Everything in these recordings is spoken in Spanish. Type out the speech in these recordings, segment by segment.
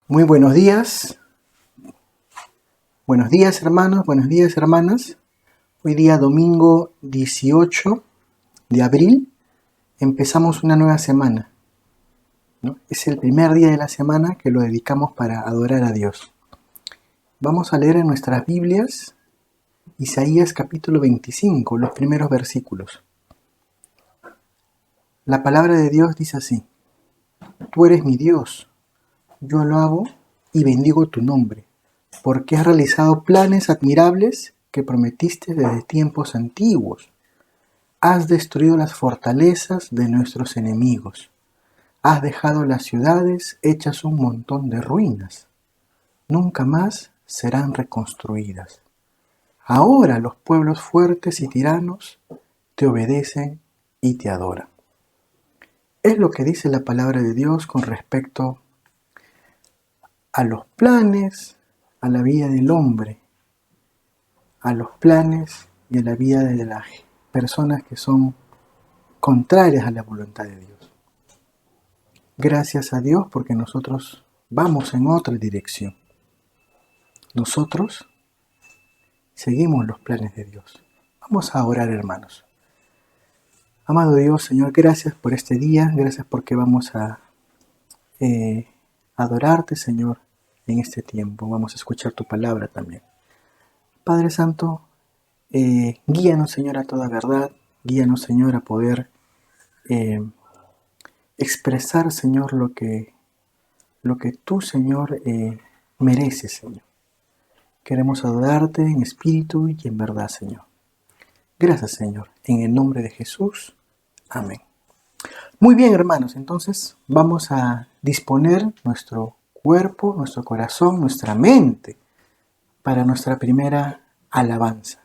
Muy buenos días hermanos, buenos días hermanas. Hoy día domingo 18 de abril empezamos una nueva semana, ¿no? Es el primer día de la semana que lo dedicamos para adorar a Dios. Vamos a leer en nuestras Biblias Isaías capítulo 25, los primeros versículos. La palabra de Dios dice así: Tú eres mi Dios, yo alabo y bendigo tu nombre, porque has realizado planes admirables que prometiste desde tiempos antiguos. Has destruido las fortalezas de nuestros enemigos. Has dejado las ciudades hechas un montón de ruinas. Nunca más serán reconstruidas. Ahora los pueblos fuertes y tiranos te obedecen y te adoran. Es lo que dice la palabra de Dios con respecto a los planes, a la vida del hombre, a los planes y a la vida de las personas que son contrarias a la voluntad de Dios. Gracias a Dios porque nosotros vamos en otra dirección. Nosotros seguimos los planes de Dios. Vamos a orar, hermanos. Amado Dios, Señor, gracias por este día, gracias porque vamos a adorarte, Señor, en este tiempo. Vamos a escuchar tu palabra también. Padre Santo, guíanos, Señor, a toda verdad. Guíanos, Señor, a poder expresar, Señor, lo que tú, Señor, mereces, Señor. Queremos adorarte en espíritu y en verdad, Señor. Gracias, Señor. En el nombre de Jesús. Amén. Muy bien, hermanos. Entonces vamos a disponer nuestro cuerpo, nuestro corazón, nuestra mente para nuestra primera alabanza.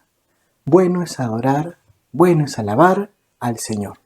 Bueno es adorar, bueno es alabar al Señor.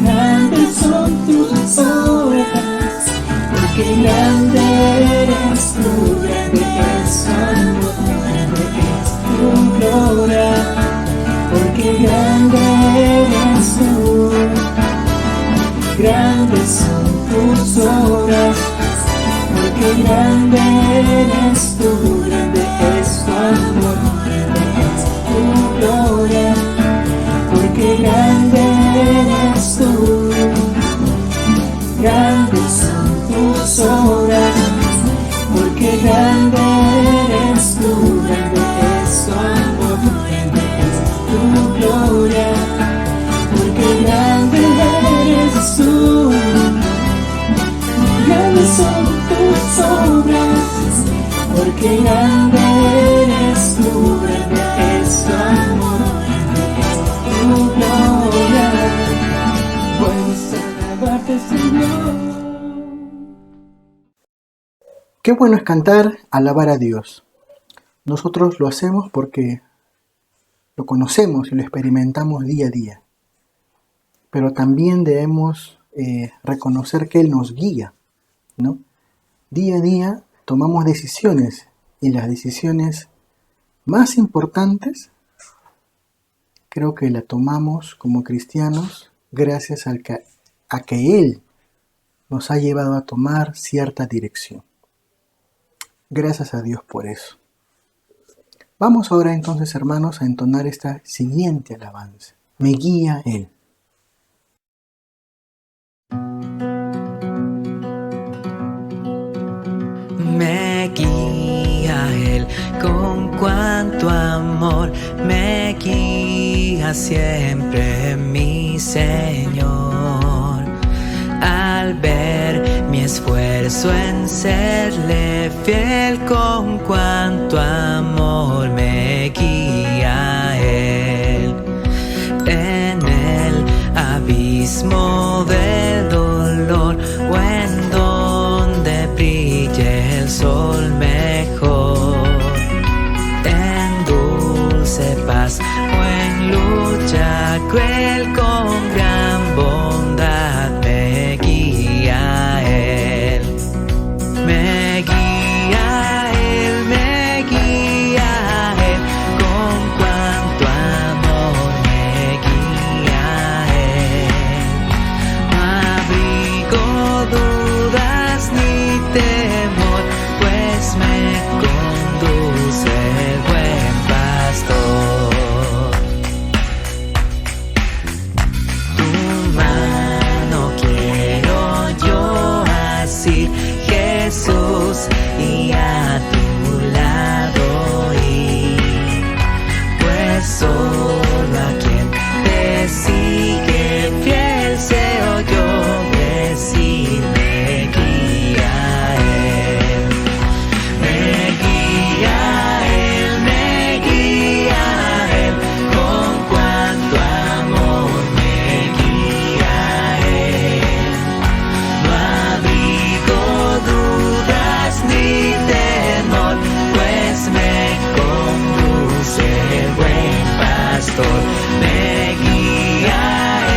Grandes son tus obras. grandes son tus obras, porque grande eres tú, grande es tu amor, grande es tu gloria, porque grande eres tú. Grandes son tus obras, porque grande eres tú, grande es tu amor, grande es tu gloria, porque grande eres tú. Grandes son tus obras, porque grande eres tú, grande es tu amor, grande es tu gloria. Bueno es alabarte, Señor. Qué bueno es cantar, alabar a Dios. Nosotros lo hacemos porque lo conocemos y lo experimentamos día a día. Pero también debemos reconocer que Él nos guía, ¿no? Día a día tomamos decisiones y las decisiones más importantes creo que las tomamos como cristianos gracias a que Él nos ha llevado a tomar cierta dirección. Gracias a Dios por eso. Vamos ahora entonces, hermanos, a entonar esta siguiente alabanza. Me guía Él. Me guía Él con cuanto amor, me guía siempre mi Señor. Al ver mi esfuerzo en serle fiel, con cuanto amor me guía Él. En el abismo del dolor o en donde brille el sol mejor, en dulce paz o en lucha cruel, con gran bondad me guía Él. Me guía Él, me guía Él, con cuanto amor me guía Él. No abrigo dudas ni temor, pues me conduce el buen pastor. Tu mano quiero yo asir, Jesús, y a tu lado ir, pues solo a quien te sigue fiel se oyó decir, me guía Él. Me guía Él, me guía Él, con cuanto amor me guía Él. No abrigo dudas ni temor, pues me conduce el buen pastor. Me guía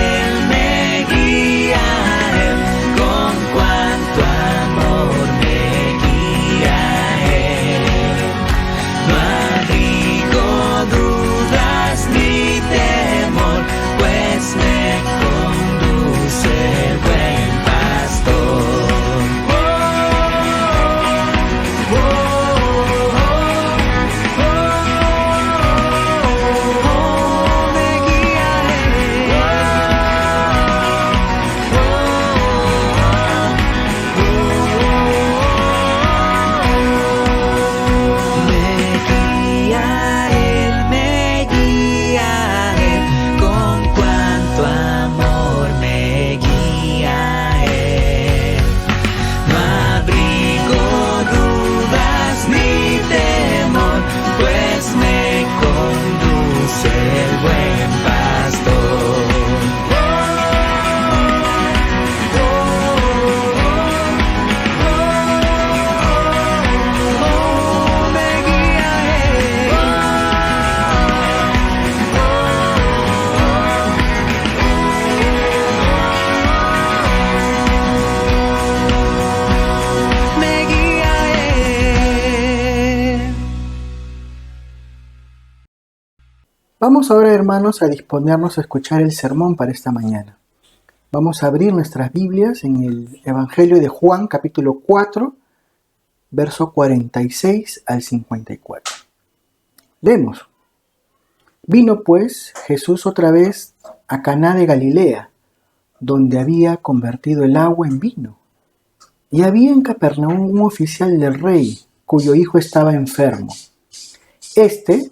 Él, me guía Él, con cuanto amor me guía Él. No abrigo dudas ni temor, pues me conduce el buen pastor. Me guía me guía Él, con cuanto amor me guía Él. No abrigo dudas ni temor, pues me conduce el buen pastor. Me guía me guía Él. Vamos ahora, hermanos, a disponernos a escuchar el sermón para esta mañana. Vamos a abrir nuestras Biblias en el Evangelio de Juan, capítulo 4, verso 46 al 54. Leemos. Vino pues Jesús otra vez a Caná de Galilea, donde había convertido el agua en vino. Y había en Capernaum un oficial del rey, cuyo hijo estaba enfermo.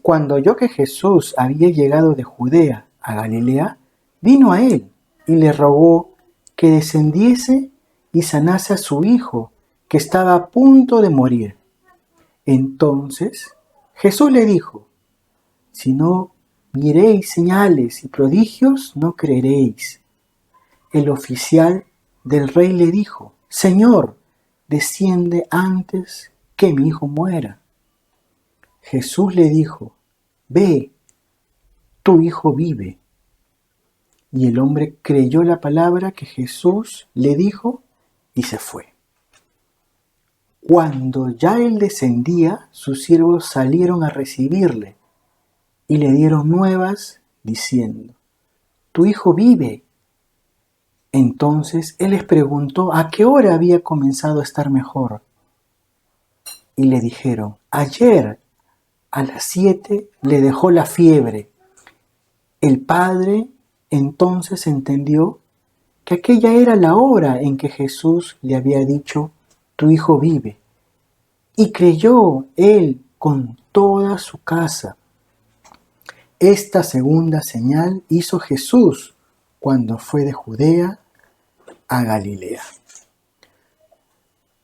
Cuando oyó que Jesús había llegado de Judea a Galilea, vino a él y le rogó que descendiese y sanase a su hijo, que estaba a punto de morir. Entonces Jesús le dijo: si no miréis señales y prodigios, no creeréis. El oficial del rey le dijo: Señor, desciende antes que mi hijo muera. Jesús le dijo: ve, tu hijo vive. Y el hombre creyó la palabra que Jesús le dijo y se fue. Cuando ya él descendía, sus siervos salieron a recibirle y le dieron nuevas diciendo: tu hijo vive. Entonces él les preguntó a qué hora había comenzado a estar mejor. Y le dijeron: ayer a las 7 le dejó la fiebre. El padre entonces entendió que aquella era la hora en que Jesús le había dicho: tu hijo vive. Y creyó él con toda su casa. Esta segunda señal hizo Jesús cuando fue de Judea a Galilea.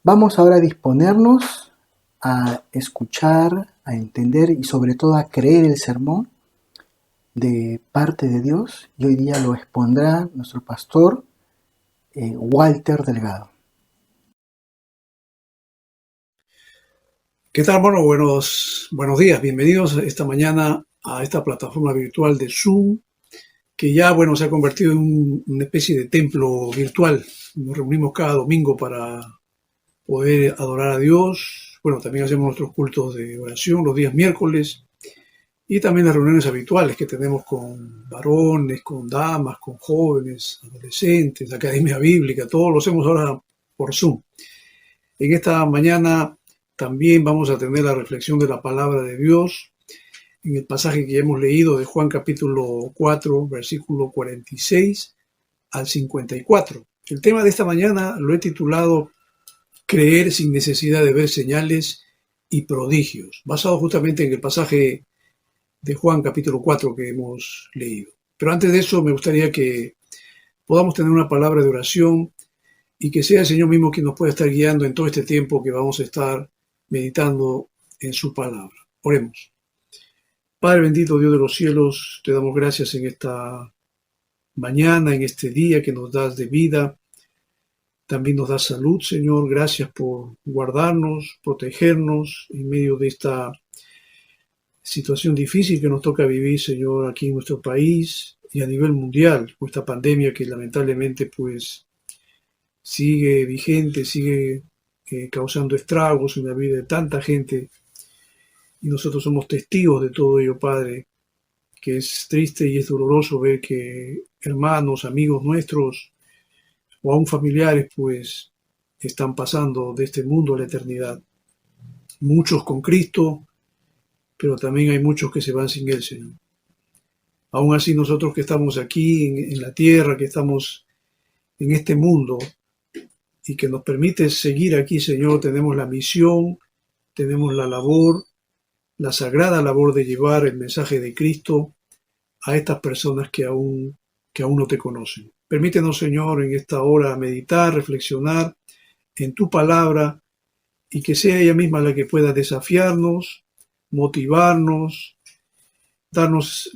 Vamos ahora a disponernos a escuchar, a entender y sobre todo a creer el sermón de parte de Dios, y hoy día lo expondrá nuestro pastor Walter Delgado. ¿Qué tal, hermano? Buenos días, bienvenidos esta mañana a esta plataforma virtual de Zoom, que ya, se ha convertido en una especie de templo virtual. Nos reunimos cada domingo para poder adorar a Dios. También hacemos nuestros cultos de oración los días miércoles y también las reuniones habituales que tenemos con varones, con damas, con jóvenes, adolescentes, academia bíblica, todo lo hacemos ahora por Zoom. En esta mañana también vamos a tener la reflexión de la palabra de Dios en el pasaje que ya hemos leído de Juan capítulo 4, versículo 46 al 54. El tema de esta mañana lo he titulado Creer sin necesidad de ver señales y prodigios, basado justamente en el pasaje de Juan capítulo 4 que hemos leído. Pero antes de eso me gustaría que podamos tener una palabra de oración y que sea el Señor mismo quien nos pueda estar guiando en todo este tiempo que vamos a estar meditando en su palabra. Oremos. Padre bendito, Dios de los cielos, te damos gracias en esta mañana, en este día que nos das de vida. También nos das salud, Señor. Gracias por guardarnos, protegernos en medio de esta situación difícil que nos toca vivir, Señor, aquí en nuestro país y a nivel mundial, con esta pandemia que lamentablemente sigue vigente, sigue causando estragos en la vida de tanta gente, y nosotros somos testigos de todo ello, Padre, que es triste y es doloroso ver que hermanos, amigos nuestros o aún familiares están pasando de este mundo a la eternidad. Muchos con Cristo, pero también hay muchos que se van sin Él, Señor. Aún así, nosotros que estamos aquí en la tierra, que estamos en este mundo y que nos permite seguir aquí, Señor, tenemos la misión, tenemos la labor, la sagrada labor de llevar el mensaje de Cristo a estas personas que aún no te conocen. Permítenos, Señor, en esta hora meditar, reflexionar en tu palabra y que sea ella misma la que pueda desafiarnos, motivarnos, darnos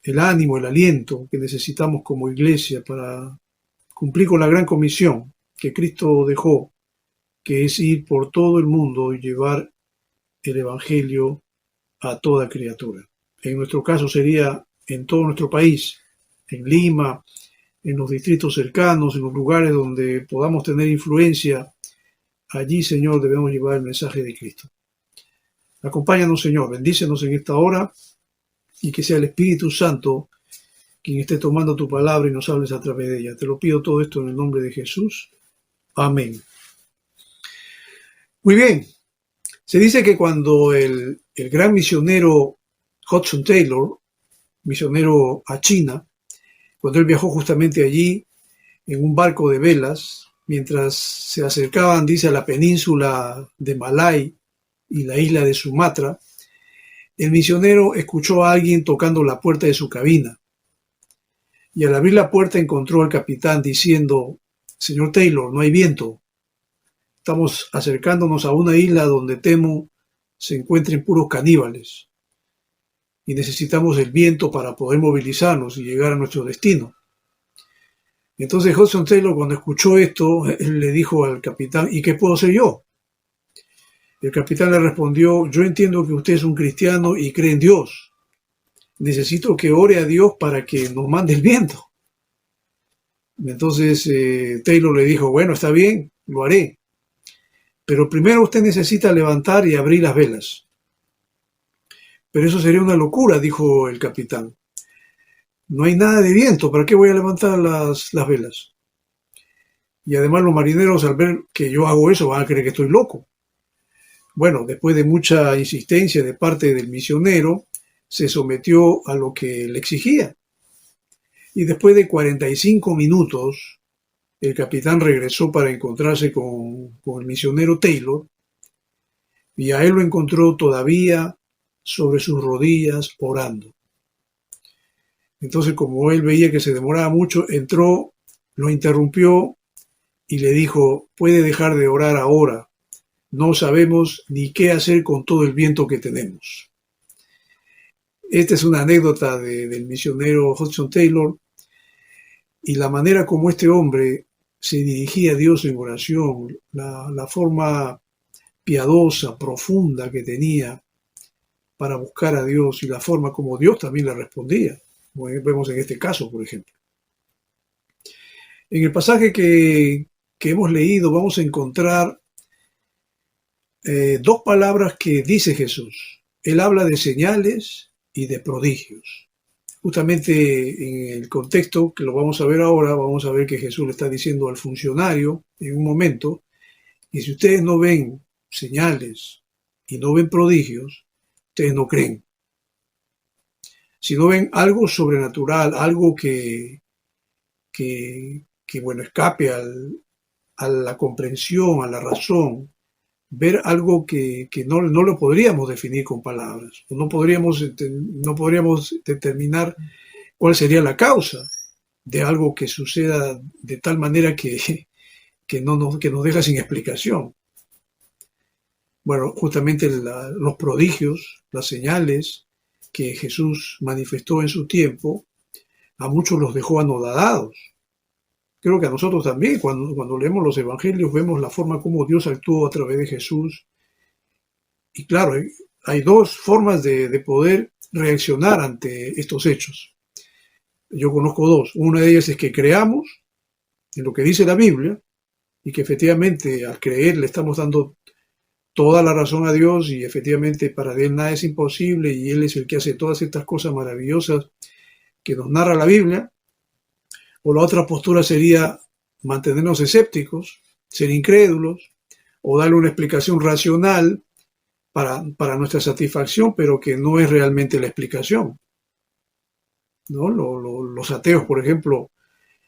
el ánimo, el aliento que necesitamos como iglesia para cumplir con la gran comisión que Cristo dejó, que es ir por todo el mundo y llevar el Evangelio a toda criatura. En nuestro caso sería en todo nuestro país, en Lima, en los distritos cercanos, en los lugares donde podamos tener influencia. Allí, Señor, debemos llevar el mensaje de Cristo. Acompáñanos, Señor, bendícenos en esta hora y que sea el Espíritu Santo quien esté tomando tu palabra y nos hables a través de ella. Te lo pido todo esto en el nombre de Jesús. Amén. Muy bien. Se dice que cuando el gran misionero Hudson Taylor, misionero a China, cuando él viajó justamente allí en un barco de velas, mientras se acercaban, dice, a la península de Malay y la isla de Sumatra, el misionero escuchó a alguien tocando la puerta de su cabina. Y al abrir la puerta encontró al capitán diciendo: «Señor Taylor, no hay viento. Estamos acercándonos a una isla donde temo se encuentren puros caníbales. Y necesitamos el viento para poder movilizarnos y llegar a nuestro destino». Entonces Hudson Taylor, cuando escuchó esto, él le dijo al capitán: «¿Y qué puedo hacer yo?». El capitán le respondió: «Yo entiendo que usted es un cristiano y cree en Dios. Necesito que ore a Dios para que nos mande el viento». Entonces Taylor le dijo: «Bueno, está bien, lo haré. Pero primero usted necesita levantar y abrir las velas». «Pero eso sería una locura», dijo el capitán. «No hay nada de viento, ¿para qué voy a levantar las velas? Y además los marineros, al ver que yo hago eso, van a creer que estoy loco». Bueno, después de mucha insistencia de parte del misionero, se sometió a lo que le exigía. Y después de 45 minutos, el capitán regresó para encontrarse con el misionero Taylor, y a él lo encontró todavía sobre sus rodillas orando. Entonces, como él veía que se demoraba mucho, entró, lo interrumpió y le dijo: «Puede dejar de orar ahora. No sabemos ni qué hacer con todo el viento que tenemos». Esta es una anécdota del misionero Hudson Taylor, y la manera como este hombre se dirigía a Dios en oración, la forma piadosa, profunda que tenía para buscar a Dios, y la forma como Dios también le respondía, como vemos en este caso, por ejemplo. En el pasaje que hemos leído vamos a encontrar dos palabras que dice Jesús. Él habla de señales y de prodigios. Justamente en el contexto que lo vamos a ver ahora, vamos a ver que Jesús le está diciendo al funcionario en un momento: «Y si ustedes no ven señales y no ven prodigios, ustedes no creen. Si no ven algo sobrenatural, algo que bueno, escape a la comprensión, a la razón, ver algo que no lo podríamos definir con palabras, o no podríamos determinar cuál sería la causa de algo que suceda de tal manera que nos deja sin explicación». Bueno, justamente los prodigios, las señales que Jesús manifestó en su tiempo, a muchos los dejó anonadados. Creo que a nosotros también, cuando leemos los evangelios, vemos la forma como Dios actuó a través de Jesús. Y claro, hay dos formas de poder reaccionar ante estos hechos. Yo conozco dos. Una de ellas es que creamos en lo que dice la Biblia, y que efectivamente al creer le estamos dando toda la razón a Dios, y efectivamente para Él nada es imposible, y Él es el que hace todas estas cosas maravillosas que nos narra la Biblia. O la otra postura sería mantenernos escépticos, ser incrédulos, o darle una explicación racional para nuestra satisfacción, pero que no es realmente la explicación, ¿no? Los ateos, por ejemplo,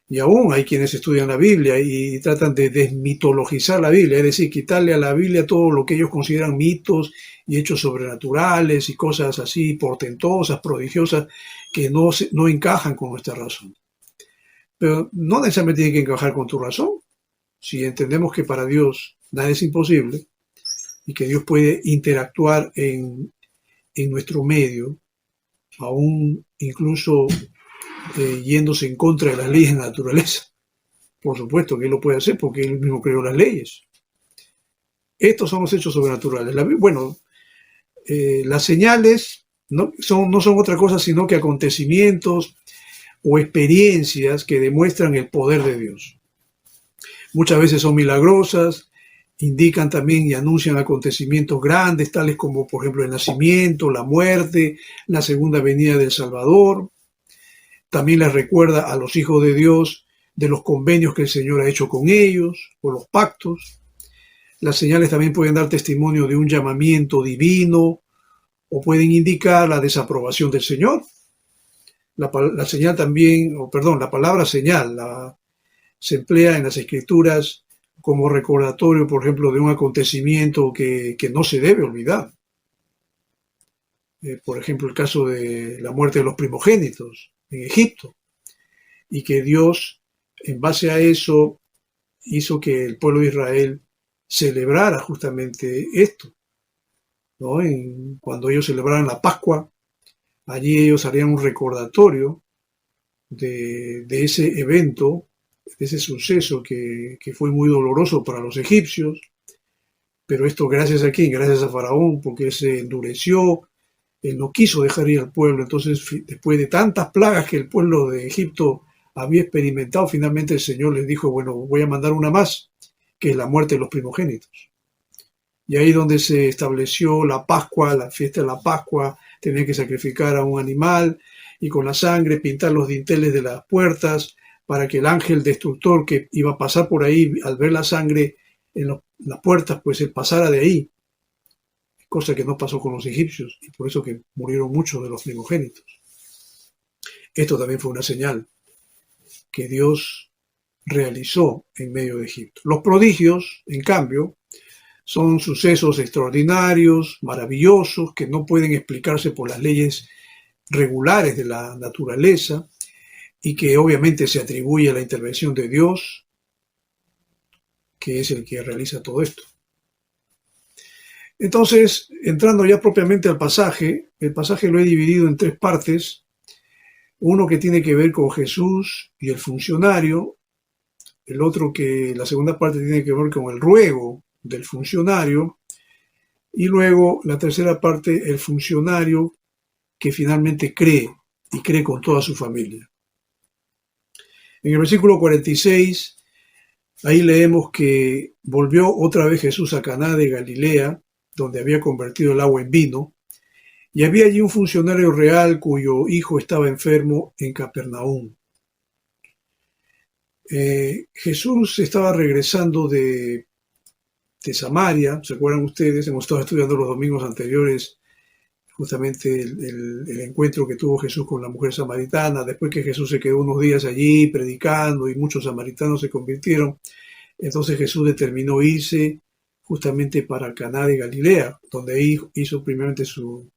y aún hay quienes estudian la Biblia y tratan de desmitologizar la Biblia, es decir, quitarle a la Biblia todo lo que ellos consideran mitos y hechos sobrenaturales y cosas así portentosas, prodigiosas, que no encajan con nuestra razón. Pero no necesariamente tiene que encajar con tu razón. Si entendemos que para Dios nada es imposible y que Dios puede interactuar en nuestro medio, aún incluso yéndose en contra de las leyes de la naturaleza. Por supuesto que Él lo puede hacer porque Él mismo creó las leyes. Estos son los hechos sobrenaturales. Las señales no son otra cosa sino que acontecimientos o experiencias que demuestran el poder de Dios. Muchas veces son milagrosas, indican también y anuncian acontecimientos grandes, tales como, por ejemplo, el nacimiento, la muerte, la segunda venida del Salvador. También les recuerda a los hijos de Dios de los convenios que el Señor ha hecho con ellos, o los pactos. Las señales también pueden dar testimonio de un llamamiento divino o pueden indicar la desaprobación del Señor. La señal también, o perdón, la palabra señal se emplea en las Escrituras como recordatorio, por ejemplo, de un acontecimiento que no se debe olvidar. Por ejemplo, el caso de la muerte de los primogénitos en Egipto, y que Dios, en base a eso, hizo que el pueblo de Israel celebrara justamente esto, ¿no? Cuando ellos celebraran la Pascua, allí ellos harían un recordatorio de ese evento, de ese suceso que fue muy doloroso para los egipcios, pero esto gracias a quién, gracias a Faraón, porque él se endureció, él no quiso dejar ir al pueblo. Entonces, después de tantas plagas que el pueblo de Egipto había experimentado, finalmente el Señor les dijo, bueno, voy a mandar una más, que es la muerte de los primogénitos. Y ahí donde se estableció la Pascua, la fiesta de la Pascua, tenían que sacrificar a un animal y con la sangre pintar los dinteles de las puertas para que el ángel destructor que iba a pasar por ahí, al ver la sangre en las puertas, pues él pasara de ahí, cosa que no pasó con los egipcios, y por eso que murieron muchos de los primogénitos. Esto también fue una señal que Dios realizó en medio de Egipto. Los prodigios, en cambio, son sucesos extraordinarios, maravillosos, que no pueden explicarse por las leyes regulares de la naturaleza y que obviamente se atribuye a la intervención de Dios, que es el que realiza todo esto. Entonces, entrando ya propiamente al pasaje, el pasaje lo he dividido en tres partes. Uno que tiene que ver con Jesús y el funcionario, el otro que la segunda parte tiene que ver con el ruego del funcionario, y luego la tercera parte, el funcionario que finalmente cree, y cree con toda su familia. En el versículo 46, ahí leemos que volvió otra vez Jesús a Caná de Galilea, donde había convertido el agua en vino, y había allí un funcionario real cuyo hijo estaba enfermo en Capernaum. Jesús estaba regresando de Samaria, ¿se acuerdan ustedes? Hemos estado estudiando los domingos anteriores justamente el encuentro que tuvo Jesús con la mujer samaritana, después que Jesús se quedó unos días allí predicando y muchos samaritanos se convirtieron. Entonces Jesús determinó irse justamente para Caná de Galilea, donde ahí hizo primeramente su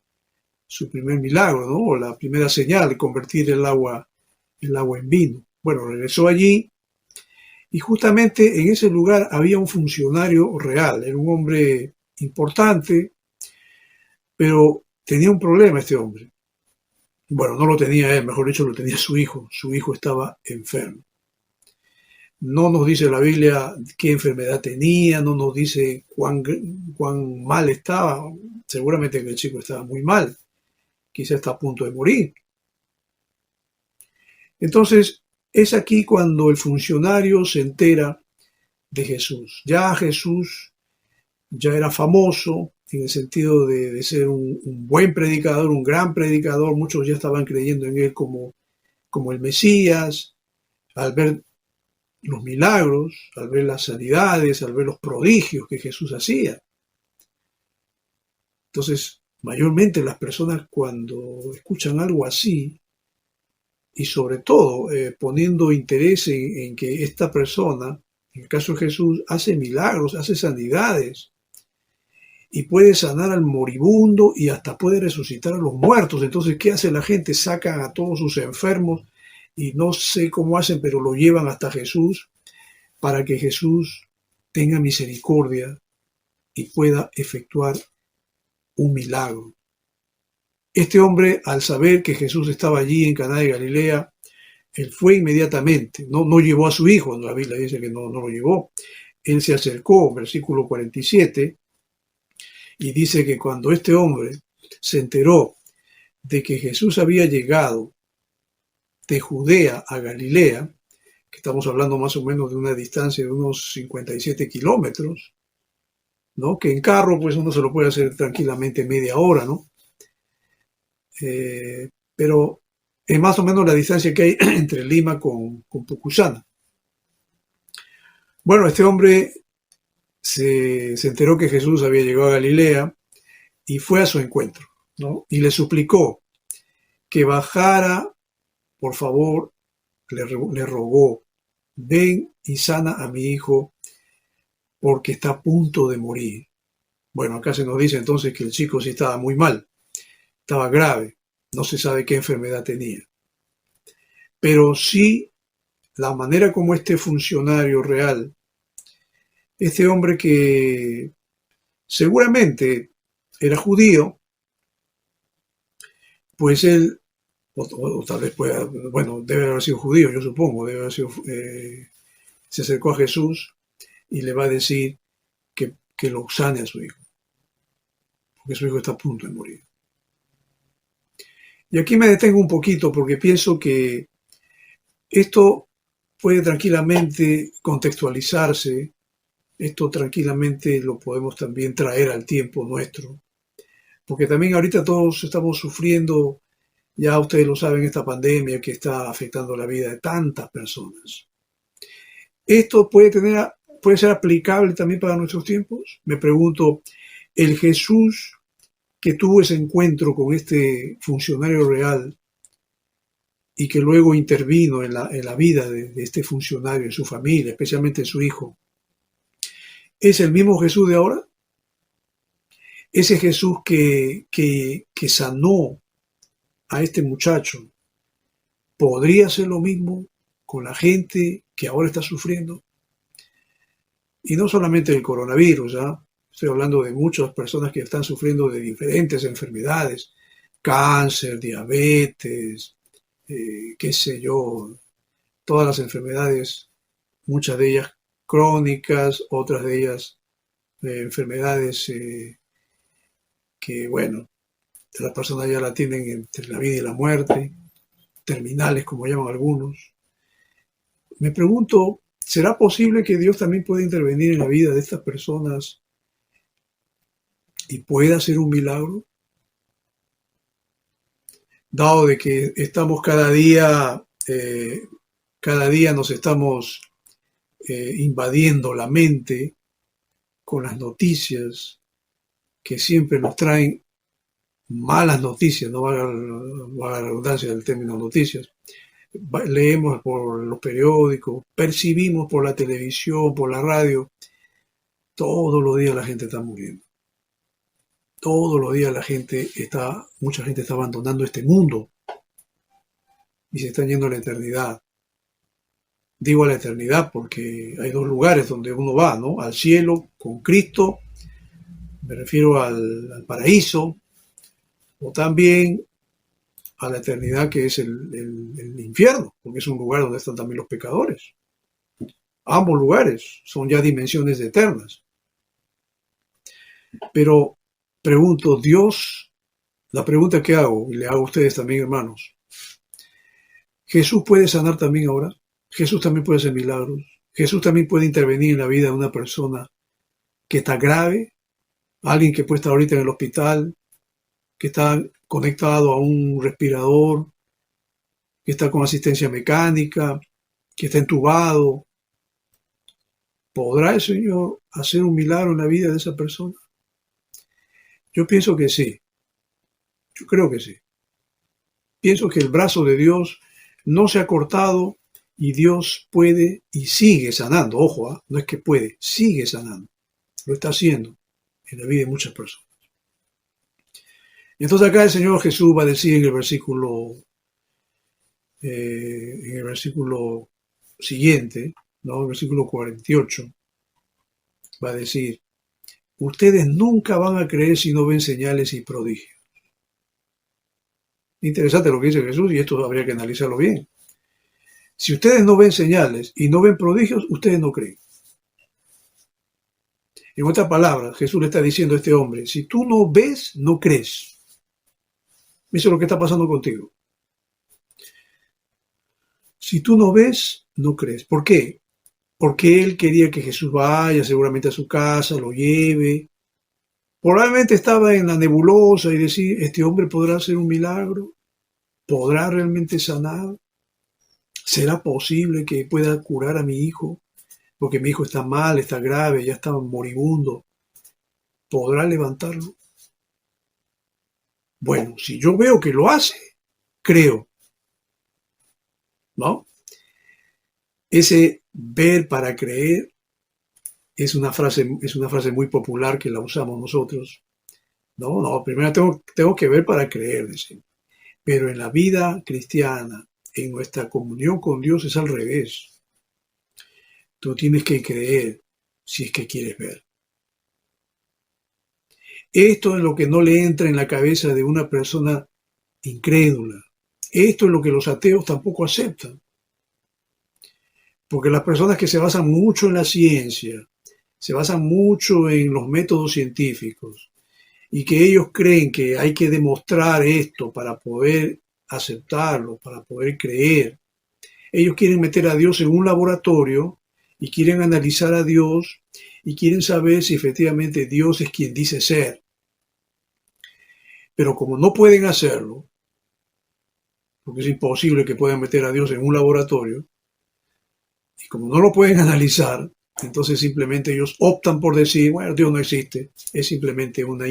primer milagro, ¿no? O la primera señal de convertir el agua en vino. Bueno, regresó allí y justamente en ese lugar había un funcionario real, era un hombre importante, pero tenía un problema este hombre. Bueno, no lo tenía él, mejor dicho, lo tenía su hijo. Su hijo estaba enfermo. No nos dice la Biblia qué enfermedad tenía, no nos dice cuán mal estaba. Seguramente que el chico estaba muy mal, quizá está a punto de morir. Entonces, es aquí cuando el funcionario se entera de Jesús. Ya Jesús ya era famoso en el sentido de ser un buen predicador, un gran predicador. Muchos ya estaban creyendo en él como el Mesías, al ver los milagros, al ver las sanidades, al ver los prodigios que Jesús hacía. Entonces, mayormente las personas cuando escuchan algo así, y sobre todo poniendo interés en que esta persona, en el caso de Jesús, hace milagros, hace sanidades, y puede sanar al moribundo y hasta puede resucitar a los muertos. Entonces, ¿qué hace la gente? Sacan a todos sus enfermos y no sé cómo hacen, pero lo llevan hasta Jesús para que Jesús tenga misericordia y pueda efectuar un milagro. Este hombre, al saber que Jesús estaba allí en Caná de Galilea, él fue inmediatamente, no llevó a su hijo, la Biblia dice que no lo llevó. Él se acercó, versículo 47, y dice que cuando este hombre se enteró de que Jesús había llegado de Judea a Galilea, que estamos hablando más o menos de una distancia de unos 57 kilómetros, ¿no? Que en carro pues uno se lo puede hacer tranquilamente media hora, ¿no? Pero es más o menos la distancia que hay entre Lima con Pucusana. Bueno, este hombre se enteró que Jesús había llegado a Galilea y fue a su encuentro, ¿no? Y le suplicó que bajara, por favor, le rogó, ven y sana a mi hijo porque está a punto de morir. Bueno, acá se nos dice entonces que el chico sí estaba muy mal, estaba grave, no se sabe qué enfermedad tenía. Pero sí, la manera como este funcionario real, este hombre que seguramente era judío, pues él, o tal vez pueda, bueno, debe haber sido judío, yo supongo, debe haber sido, se acercó a Jesús y le va a decir que lo sane a su hijo, porque su hijo está a punto de morir. Y aquí me detengo un poquito porque pienso que esto puede tranquilamente contextualizarse, esto tranquilamente lo podemos también traer al tiempo nuestro, porque también ahorita todos estamos sufriendo, ya ustedes lo saben, esta pandemia que está afectando la vida de tantas personas. ¿Esto puede ser aplicable también para nuestros tiempos? Me pregunto, el Jesús que tuvo ese encuentro con este funcionario real y que luego intervino en la vida de este funcionario, en su familia, especialmente en su hijo, ¿es el mismo Jesús de ahora? Ese Jesús que sanó a este muchacho, ¿podría hacer lo mismo con la gente que ahora está sufriendo? Y no solamente el coronavirus, ¿ah? Estoy hablando de muchas personas que están sufriendo de diferentes enfermedades, cáncer, diabetes, qué sé yo, todas las enfermedades, muchas de ellas crónicas, otras de ellas enfermedades que, bueno, las personas ya la tienen entre la vida y la muerte, terminales como llaman algunos. Me pregunto, ¿será posible que Dios también pueda intervenir en la vida de estas personas y pueda hacer un milagro? Dado de que estamos cada día nos estamos invadiendo la mente con las noticias que siempre nos traen malas noticias, no valga la redundancia del término noticias. Leemos por los periódicos, percibimos por la televisión, por la radio, todos los días la gente está muriendo. Todos los días mucha gente está abandonando este mundo y se está yendo a la eternidad. Digo a la eternidad porque hay dos lugares donde uno va, ¿no? Al cielo con Cristo, me refiero al paraíso, o también a la eternidad que es el infierno, porque es un lugar donde están también los pecadores. Ambos lugares son ya dimensiones eternas. Pero pregunto, Dios, la pregunta que hago, y le hago a ustedes también, hermanos, ¿Jesús puede sanar también ahora? ¿Jesús también puede hacer milagros? ¿Jesús también puede intervenir en la vida de una persona que está grave? Alguien que puede estar ahorita en el hospital, que está conectado a un respirador, que está con asistencia mecánica, que está entubado. ¿Podrá el Señor hacer un milagro en la vida de esa persona? Yo pienso que sí. Yo creo que sí. Pienso que el brazo de Dios no se ha cortado y Dios puede y sigue sanando. Ojo, no es que puede, sigue sanando. Lo está haciendo en la vida de muchas personas. Entonces acá el Señor Jesús va a decir en el versículo siguiente, ¿no? El versículo 48, va a decir, ustedes nunca van a creer si no ven señales y prodigios. Interesante lo que dice Jesús y esto habría que analizarlo bien. Si ustedes no ven señales y no ven prodigios, ustedes no creen. En otras palabras, Jesús le está diciendo a este hombre, si tú no ves, no crees. Eso es lo que está pasando contigo. Si tú no ves, no crees. ¿Por qué? Porque él quería que Jesús vaya seguramente a su casa, lo lleve. Probablemente estaba en la nebulosa y decir, ¿este hombre podrá hacer un milagro? ¿Podrá realmente sanar? ¿Será posible que pueda curar a mi hijo? Porque mi hijo está mal, está grave, ya está moribundo. ¿Podrá levantarlo? Bueno, si yo veo que lo hace, creo, ¿no? Ese ver para creer es una frase muy popular que la usamos nosotros. No, primero tengo que ver para creer, decimos. Pero en la vida cristiana, en nuestra comunión con Dios es al revés. Tú tienes que creer si es que quieres ver. Esto es lo que no le entra en la cabeza de una persona incrédula. Esto es lo que los ateos tampoco aceptan. Porque las personas que se basan mucho en la ciencia, se basan mucho en los métodos científicos, y que ellos creen que hay que demostrar esto para poder aceptarlo, para poder creer. Ellos quieren meter a Dios en un laboratorio y quieren analizar a Dios y quieren saber si efectivamente Dios es quien dice ser. Pero como no pueden hacerlo, porque es imposible que puedan meter a Dios en un laboratorio, y como no lo pueden analizar, entonces simplemente ellos optan por decir, bueno, Dios no existe, es simplemente un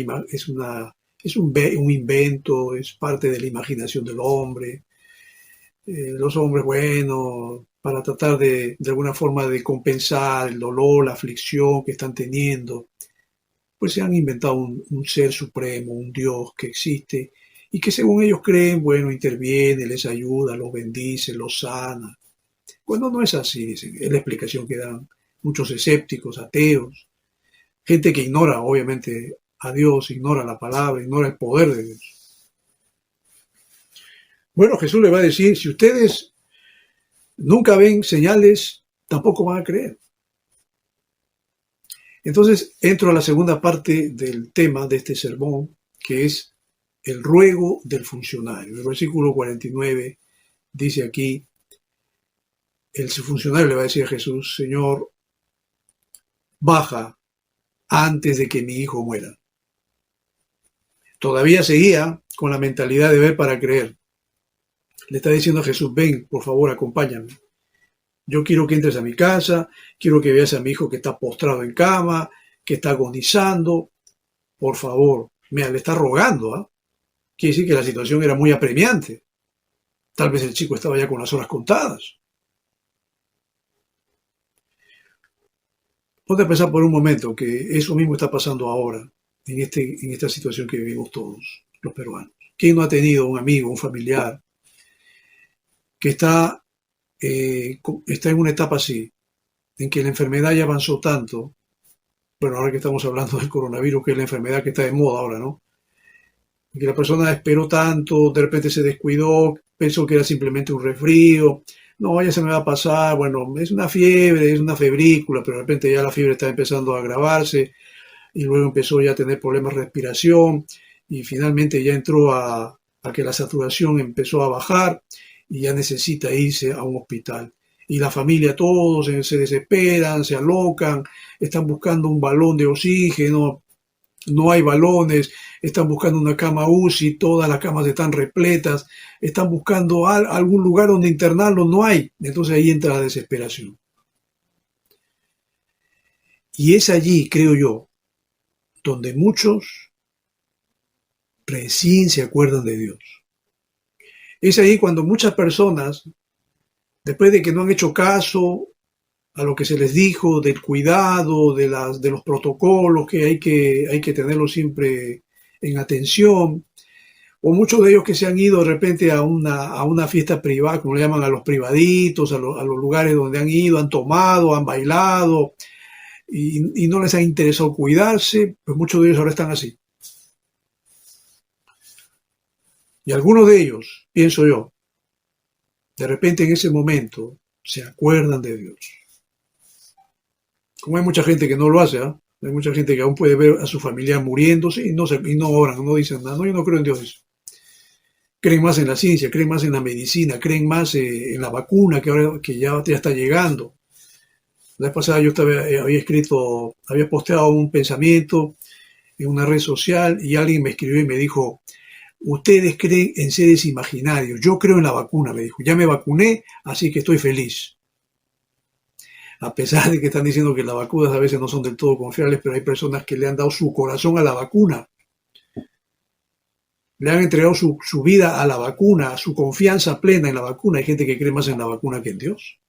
invento, es parte de la imaginación del hombre. Los hombres, bueno, para tratar de alguna forma de compensar el dolor, la aflicción que están teniendo, pues se han inventado un ser supremo, un Dios que existe y que según ellos creen, bueno, interviene, les ayuda, los bendice, los sana. Cuando no es así, dicen, es la explicación que dan muchos escépticos, ateos, gente que ignora obviamente a Dios, ignora la palabra, ignora el poder de Dios. Bueno, Jesús le va a decir, si ustedes nunca ven señales, tampoco van a creer. Entonces entro a la segunda parte del tema de este sermón, que es el ruego del funcionario. El versículo 49 dice aquí, el funcionario le va a decir a Jesús, Señor, baja antes de que mi hijo muera. Todavía seguía con la mentalidad de ver para creer. Le está diciendo a Jesús, ven, por favor, acompáñame. Yo quiero que entres a mi casa, quiero que veas a mi hijo que está postrado en cama, que está agonizando. Por favor, mira, le está rogando. ¿Eh? Quiere decir que la situación era muy apremiante. Tal vez el chico estaba ya con las horas contadas. Ponte a pensar por un momento que eso mismo está pasando ahora, en esta situación que vivimos todos, los peruanos. ¿Quién no ha tenido un amigo, un familiar, que está en una etapa así, en que la enfermedad ya avanzó tanto? Bueno, ahora que estamos hablando del coronavirus, que es la enfermedad que está de moda ahora, ¿no? Que la persona esperó tanto, de repente se descuidó, pensó que era simplemente un resfrío, no, ya se me va a pasar, bueno, es una fiebre, es una febrícula, pero de repente ya la fiebre está empezando a agravarse y luego empezó ya a tener problemas de respiración y finalmente ya entró a que la saturación empezó a bajar y ya necesita irse a un hospital. Y la familia, todos se desesperan, se alocan, están buscando un balón de oxígeno, no hay balones, están buscando una cama UCI, todas las camas están repletas, están buscando algún lugar donde internarlo, no hay. Entonces ahí entra la desesperación. Y es allí, creo yo, donde muchos recién se acuerdan de Dios. Es ahí cuando muchas personas, después de que no han hecho caso a lo que se les dijo del cuidado, de los protocolos que hay que tenerlo siempre en atención, o muchos de ellos que se han ido de repente a una fiesta privada, como le llaman a los privaditos, a los lugares donde han ido, han tomado, han bailado, y no les ha interesado cuidarse, pues muchos de ellos ahora están así. Y algunos de ellos, pienso yo, de repente en ese momento se acuerdan de Dios. Como hay mucha gente que no lo hace, ¿eh? Hay mucha gente que aún puede ver a su familiar muriéndose y no oran, no dicen nada. No, yo no creo en Dios. Creen más en la ciencia, creen más en la medicina, creen más en la vacuna que ahora que ya está llegando. La vez pasada yo había posteado un pensamiento en una red social y alguien me escribió y me dijo, Ustedes creen en seres imaginarios. Yo creo en la vacuna, le dijo. Ya me vacuné, así que estoy feliz. A pesar de que están diciendo que las vacunas a veces no son del todo confiables, pero hay personas que le han dado su corazón a la vacuna. Le han entregado su vida a la vacuna, su confianza plena en la vacuna. Hay gente que cree más en la vacuna que en Dios.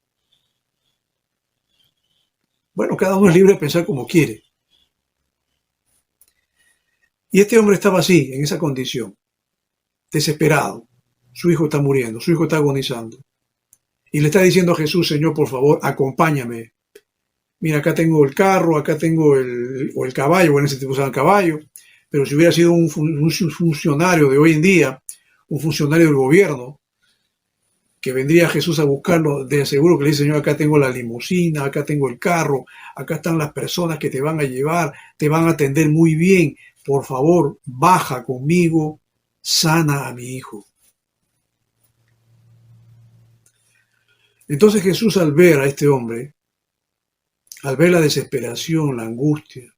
Bueno, cada uno es libre de pensar como quiere. Y este hombre estaba así, en esa condición, desesperado. Su hijo está muriendo, su hijo está agonizando. Y le está diciendo a Jesús, Señor, por favor, acompáñame. Mira, acá tengo el carro, acá tengo el caballo, bueno, en ese tiempo usaban caballo, pero si hubiera sido un funcionario de hoy en día, un funcionario del gobierno, que vendría Jesús a buscarlo, de seguro que le dice, Señor, acá tengo la limusina, acá tengo el carro, acá están las personas que te van a llevar, te van a atender muy bien, por favor, baja conmigo, sana a mi hijo. Entonces Jesús, al ver a este hombre, al ver la desesperación, la angustia,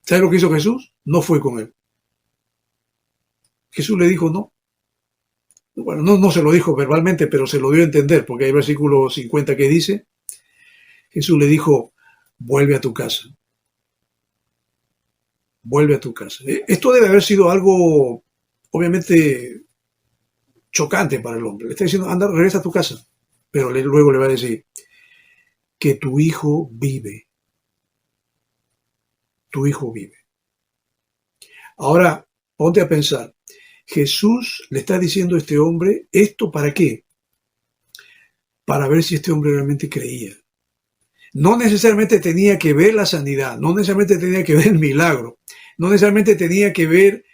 ¿sabe lo que hizo Jesús? No fue con él. Jesús le dijo no. Bueno, no se lo dijo verbalmente, pero se lo dio a entender, porque hay versículo 50 que dice, Jesús le dijo, vuelve a tu casa. Vuelve a tu casa. Esto debe haber sido algo, obviamente, chocante para el hombre. Le está diciendo, anda, regresa a tu casa. Pero luego le va a decir, que tu hijo vive. Tu hijo vive. Ahora, ponte a pensar. Jesús le está diciendo a este hombre, ¿esto para qué? Para ver si este hombre realmente creía. No necesariamente tenía que ver la sanidad, no necesariamente tenía que ver el milagro, no necesariamente tenía que ver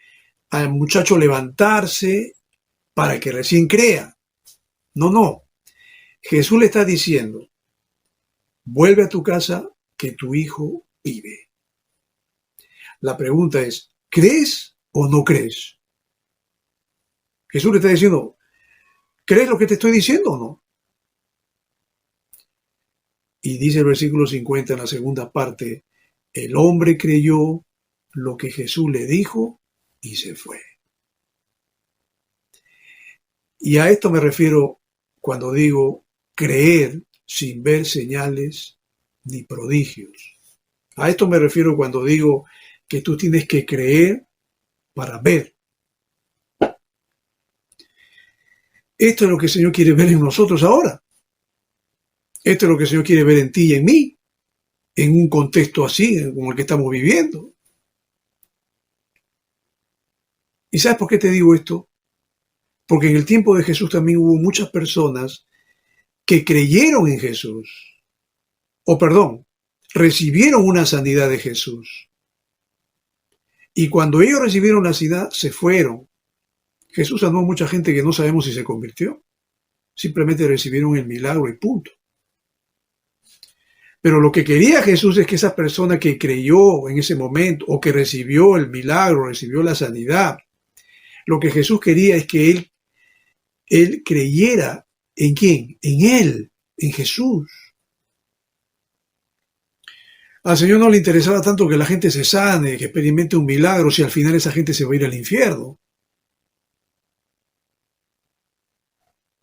al muchacho levantarse para que recién crea. No. Jesús le está diciendo, vuelve a tu casa, que tu hijo vive. La pregunta es, ¿crees o no crees? Jesús le está diciendo, ¿crees lo que te estoy diciendo o no? Y dice el versículo 50 en la segunda parte, el hombre creyó lo que Jesús le dijo y se fue. Y a esto me refiero cuando digo creer sin ver señales ni prodigios. A esto me refiero cuando digo que tú tienes que creer para ver. Esto es lo que el Señor quiere ver en nosotros ahora. Esto es lo que el Señor quiere ver en ti y en mí, en un contexto así, como el que estamos viviendo. ¿Y sabes por qué te digo esto? Porque en el tiempo de Jesús también hubo muchas personas que creyeron en Jesús. Recibieron una sanidad de Jesús. Y cuando ellos recibieron la sanidad, se fueron. Jesús sanó a mucha gente que no sabemos si se convirtió. Simplemente recibieron el milagro y punto. Pero lo que quería Jesús es que esa persona que creyó en ese momento o que recibió el milagro, recibió la sanidad, lo que Jesús quería es que él creyera ¿en quién? En Él, en Jesús. Al Señor no le interesaba tanto que la gente se sane, que experimente un milagro, si al final esa gente se va a ir al infierno.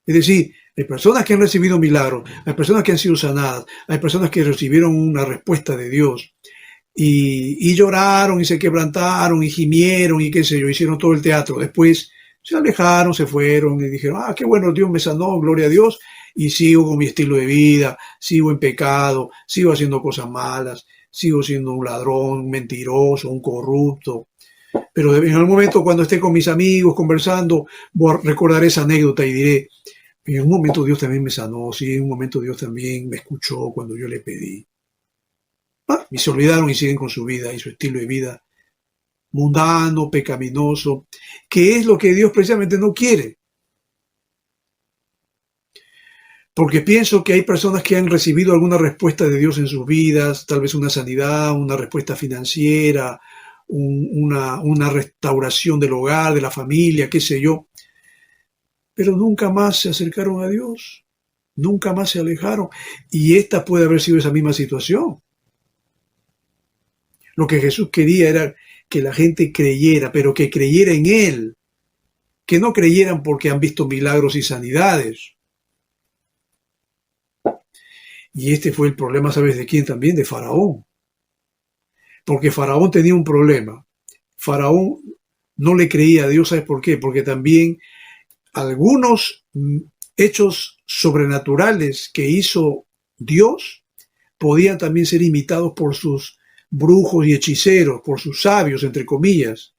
Es decir, hay personas que han recibido milagros, hay personas que han sido sanadas, hay personas que recibieron una respuesta de Dios y lloraron y se quebrantaron y gimieron y qué sé yo, hicieron todo el teatro. Después se alejaron, se fueron y dijeron, qué bueno, Dios me sanó, gloria a Dios, y sigo con mi estilo de vida, sigo en pecado, sigo haciendo cosas malas, sigo siendo un ladrón, un mentiroso, un corrupto. Pero en algún momento cuando esté con mis amigos conversando, recordaré esa anécdota y diré, en un momento Dios también me sanó, sí, en un momento Dios también me escuchó cuando yo le pedí. Y se olvidaron y siguen con su vida y su estilo de vida mundano, pecaminoso, que es lo que Dios precisamente no quiere. Porque pienso que hay personas que han recibido alguna respuesta de Dios en sus vidas, tal vez una sanidad, una respuesta financiera, una restauración del hogar, de la familia, qué sé yo, pero nunca más se acercaron a Dios, nunca más se alejaron, y esta puede haber sido esa misma situación. Lo que Jesús quería era que la gente creyera, pero que creyera en Él, que no creyeran porque han visto milagros y sanidades. Y este fue el problema, ¿sabes de quién también? De Faraón. Porque Faraón tenía un problema. Faraón no le creía a Dios, ¿sabes por qué? Porque también algunos hechos sobrenaturales que hizo Dios podían también ser imitados por sus brujos y hechiceros, por sus sabios, entre comillas.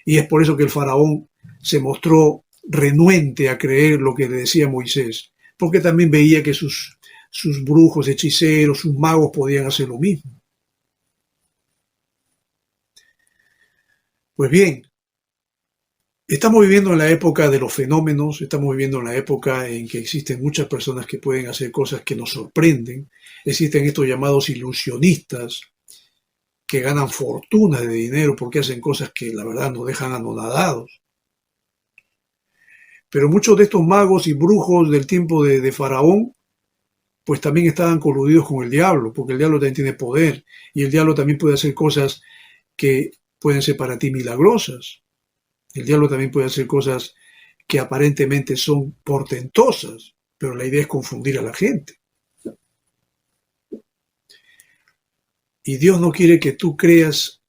Y es por eso que el faraón se mostró renuente a creer lo que le decía Moisés, porque también veía que sus brujos, hechiceros, sus magos podían hacer lo mismo. Pues bien, estamos viviendo en la época de los fenómenos, estamos viviendo en la época en que existen muchas personas que pueden hacer cosas que nos sorprenden, existen estos llamados ilusionistas que ganan fortunas de dinero porque hacen cosas que la verdad nos dejan anonadados. Pero muchos de estos magos y brujos del tiempo de Faraón, pues también estaban coludidos con el diablo, porque el diablo también tiene poder y el diablo también puede hacer cosas que pueden ser para ti milagrosas. El diablo también puede hacer cosas que aparentemente son portentosas, pero la idea es confundir a la gente. Y Dios no quiere que tú creas,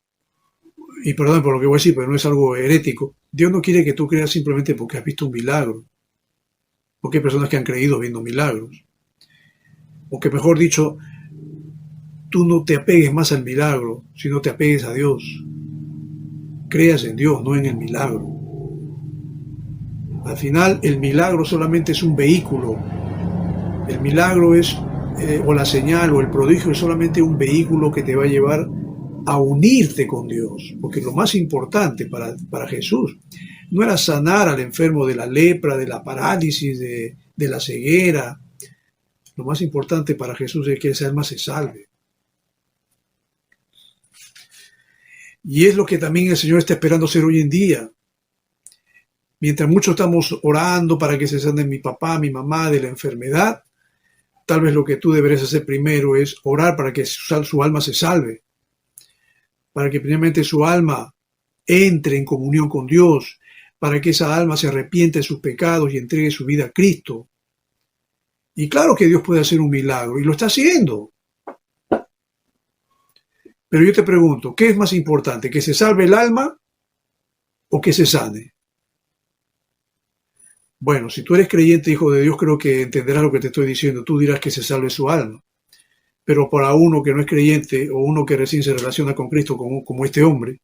y perdón por lo que voy a decir, pero no es algo herético, Dios no quiere que tú creas simplemente porque has visto un milagro, porque hay personas que han creído viendo milagros, o que mejor dicho, tú no te apegues más al milagro, sino te apegues a Dios. Creas en Dios, no en el milagro. Al final, el milagro solamente es un vehículo. El milagro es, o la señal, o el prodigio es solamente un vehículo que te va a llevar a unirte con Dios. Porque lo más importante para Jesús no era sanar al enfermo de la lepra, de la parálisis, de la ceguera. Lo más importante para Jesús es que esa alma se salve. Y es lo que también el Señor está esperando hacer hoy en día. Mientras muchos estamos orando para que se sane mi papá, mi mamá de la enfermedad, tal vez lo que tú deberías hacer primero es orar para que su alma se salve, para que primeramente su alma entre en comunión con Dios, para que esa alma se arrepiente de sus pecados y entregue su vida a Cristo. Y claro que Dios puede hacer un milagro, y lo está haciendo. Pero yo te pregunto, ¿qué es más importante? ¿Que se salve el alma o que se sane? Bueno, si tú eres creyente, hijo de Dios, creo que entenderás lo que te estoy diciendo. Tú dirás que se salve su alma. Pero para uno que no es creyente o uno que recién se relaciona con Cristo como este hombre,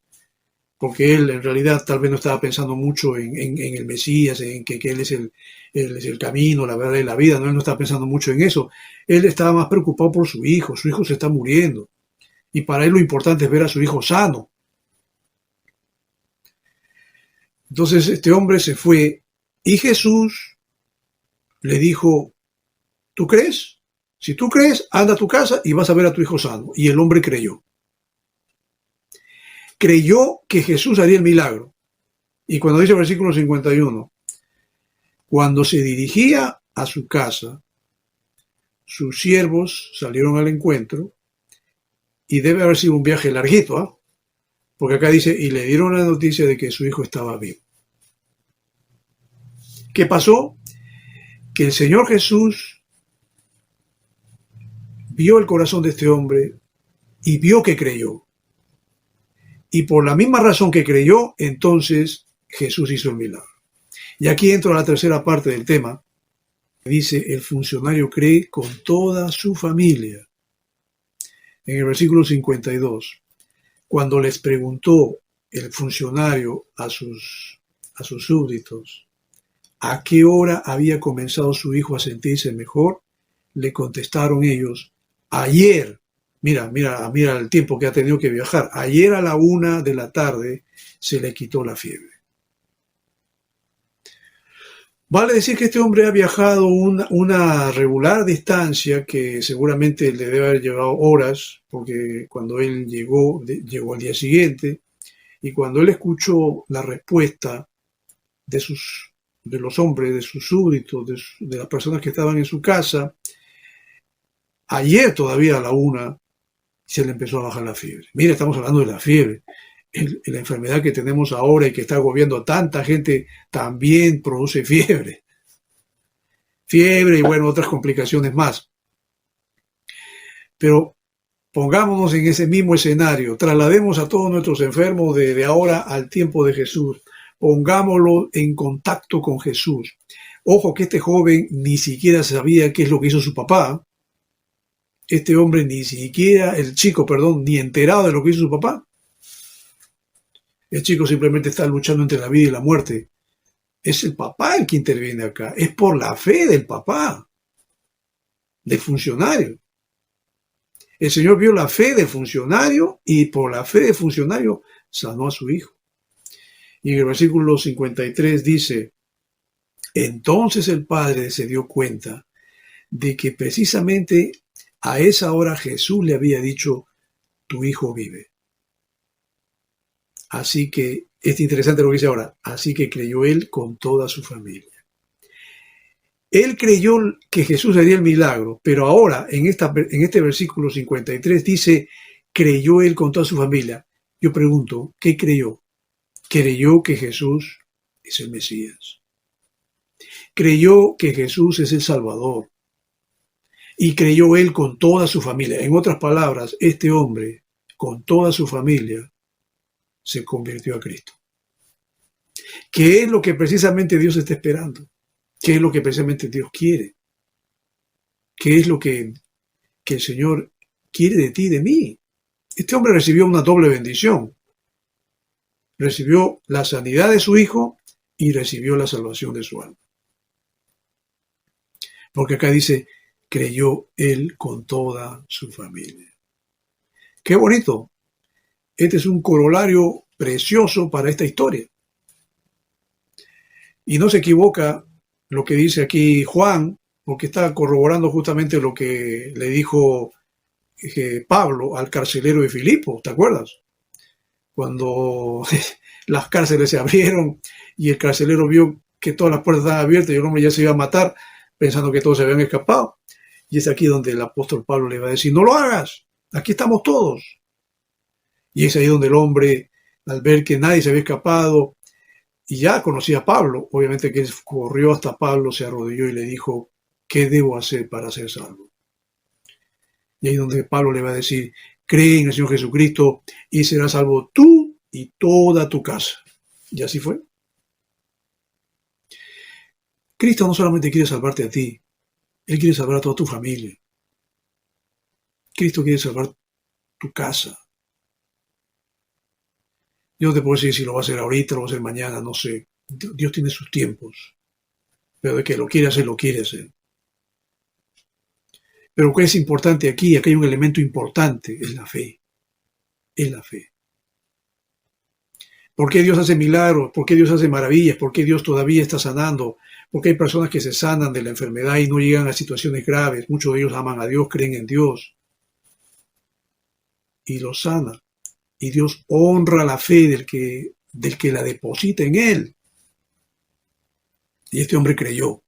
porque él en realidad tal vez no estaba pensando mucho en el Mesías, en que él es el camino, la verdad y la vida, no, él no estaba pensando mucho en eso. Él estaba más preocupado por su hijo se está muriendo. Y para él lo importante es ver a su hijo sano. Entonces este hombre se fue y Jesús le dijo, ¿tú crees? Si tú crees, anda a tu casa y vas a ver a tu hijo sano. Y el hombre creyó. Creyó que Jesús haría el milagro. Y cuando dice el versículo 51, cuando se dirigía a su casa, sus siervos salieron al encuentro. Y debe haber sido un viaje larguito, ¿eh? Porque acá dice, y le dieron la noticia de que su hijo estaba vivo. ¿Qué pasó? Que el Señor Jesús vio el corazón de este hombre y vio que creyó. Y por la misma razón que creyó, entonces Jesús hizo el milagro. Y aquí entro a la tercera parte del tema. Dice, el funcionario cree con toda su familia. En el versículo 52, cuando les preguntó el funcionario a sus súbditos a qué hora había comenzado su hijo a sentirse mejor, le contestaron ellos, ayer, mira el tiempo que ha tenido que viajar, ayer a la 1 de la tarde se le quitó la fiebre. Vale decir que este hombre ha viajado una regular distancia que seguramente le debe haber llevado horas, porque cuando él llegó al día siguiente, y cuando él escuchó la respuesta de los hombres, de sus súbditos, de las personas que estaban en su casa, ayer todavía a la 1 se le empezó a bajar la fiebre. Mira, estamos hablando de la fiebre. la enfermedad que tenemos ahora y que está agobiando a tanta gente también produce fiebre. Fiebre y bueno, otras complicaciones más. Pero pongámonos en ese mismo escenario, traslademos a todos nuestros enfermos de ahora al tiempo de Jesús, pongámoslo en contacto con Jesús. Ojo que este joven ni siquiera sabía qué es lo que hizo su papá. Este hombre ni siquiera, el chico, perdón, ni enterado de lo que hizo su papá. El chico simplemente está luchando entre la vida y la muerte. Es el papá el que interviene acá. Es por la fe del papá, del funcionario. El Señor vio la fe del funcionario y por la fe del funcionario sanó a su hijo. Y en el versículo 53 dice, entonces el padre se dio cuenta de que precisamente a esa hora Jesús le había dicho, tu hijo vive. Así que, es interesante lo que dice ahora, así que creyó él con toda su familia. Él creyó que Jesús haría el milagro, pero ahora en este versículo 53 dice, creyó él con toda su familia. Yo pregunto, ¿qué creyó? Creyó que Jesús es el Mesías. Creyó que Jesús es el Salvador. Y creyó él con toda su familia. En otras palabras, este hombre, con toda su familia, se convirtió a Cristo. ¿Qué es lo que precisamente Dios está esperando? ¿Qué es lo que precisamente Dios quiere? ¿Qué es lo que el Señor quiere de ti y de mí? Este hombre recibió una doble bendición. Recibió la sanidad de su hijo y recibió la salvación de su alma. Porque acá dice, creyó él con toda su familia. ¡Qué bonito! Este es un corolario precioso para esta historia. Y no se equivoca lo que dice aquí Juan, porque está corroborando justamente lo que le dijo Pablo al carcelero de Filipo, ¿te acuerdas? Cuando las cárceles se abrieron y el carcelero vio que todas las puertas estaban abiertas y el hombre ya se iba a matar, pensando que todos se habían escapado. Y es aquí donde el apóstol Pablo le va a decir, no lo hagas, aquí estamos todos. Y es ahí donde el hombre, al ver que nadie se había escapado, y ya conocía a Pablo, obviamente que corrió hasta Pablo, se arrodilló y le dijo, ¿qué debo hacer para ser salvo? Y ahí donde Pablo le va a decir, cree en el Señor Jesucristo y serás salvo tú y toda tu casa. Y así fue. Cristo no solamente quiere salvarte a ti, Él quiere salvar a toda tu familia. Cristo quiere salvar tu casa. Yo no te puedo decir si lo va a hacer ahorita, lo va a hacer mañana, no sé. Dios tiene sus tiempos. Pero de que lo quiere hacer, lo quiere hacer. Pero ¿qué es importante aquí? Aquí hay un elemento importante, es la fe. Es la fe. ¿Por qué Dios hace milagros? ¿Por qué Dios hace maravillas? ¿Por qué Dios todavía está sanando? Porque hay personas que se sanan de la enfermedad y no llegan a situaciones graves. Muchos de ellos aman a Dios, creen en Dios. Y los sana. Y Dios honra la fe del que la deposita en él. Y este hombre creyó.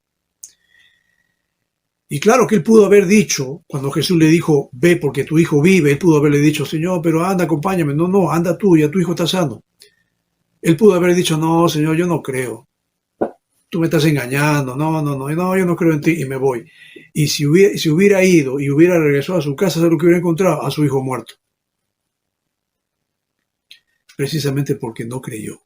Y claro que él pudo haber dicho, cuando Jesús le dijo, ve porque tu hijo vive, él pudo haberle dicho, Señor, pero anda, acompáñame. No, anda tú, ya tu hijo está sano. Él pudo haber dicho, no, Señor, yo no creo. Tú me estás engañando. No, yo no creo en ti y me voy. Y si hubiera ido y hubiera regresado a su casa, ¿sabes lo que hubiera encontrado? A su hijo muerto. Precisamente porque no creyó.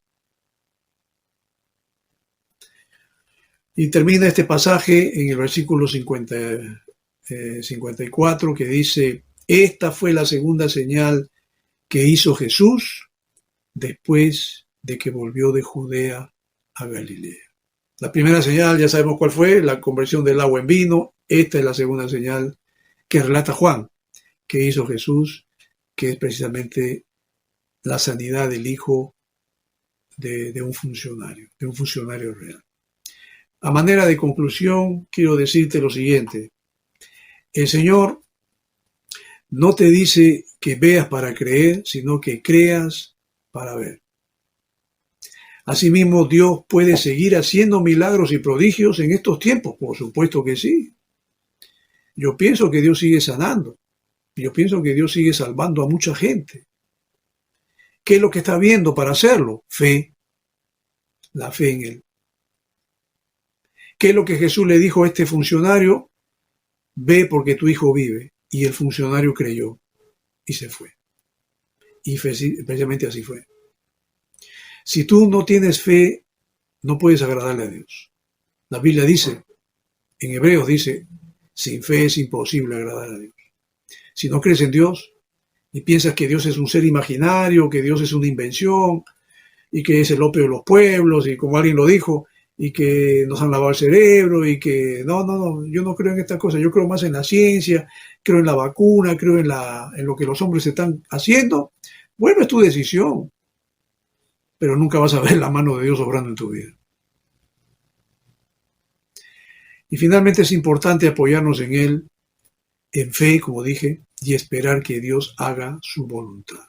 Y termina este pasaje en el versículo 54 que dice, esta fue la segunda señal que hizo Jesús después de que volvió de Judea a Galilea. La primera señal ya sabemos cuál fue, la conversión del agua en vino. Esta es la segunda señal que relata Juan, que hizo Jesús, que es precisamente la sanidad del hijo de un funcionario real. A manera de conclusión, quiero decirte lo siguiente. El Señor no te dice que veas para creer, sino que creas para ver. Asimismo, Dios puede seguir haciendo milagros y prodigios en estos tiempos. Por supuesto que sí. Yo pienso que Dios sigue sanando. Yo pienso que Dios sigue salvando a mucha gente. ¿Qué es lo que está viendo para hacerlo? Fe, la fe en Él. ¿Qué es lo que Jesús le dijo a este funcionario? Ve porque tu hijo vive. Y el funcionario creyó y se fue. Y precisamente así fue. Si tú no tienes fe, no puedes agradarle a Dios. La Biblia dice, en Hebreos dice, sin fe es imposible agradar a Dios. Si no crees en Dios y piensas que Dios es un ser imaginario, que Dios es una invención y que es el opio de los pueblos y como alguien lo dijo, y que nos han lavado el cerebro y que no, yo no creo en estas cosas, yo creo más en la ciencia, creo en la vacuna, creo en lo que los hombres están haciendo, bueno, es tu decisión, pero nunca vas a ver la mano de Dios obrando en tu vida. Y finalmente es importante apoyarnos en Él, en fe, como dije, y esperar que Dios haga su voluntad.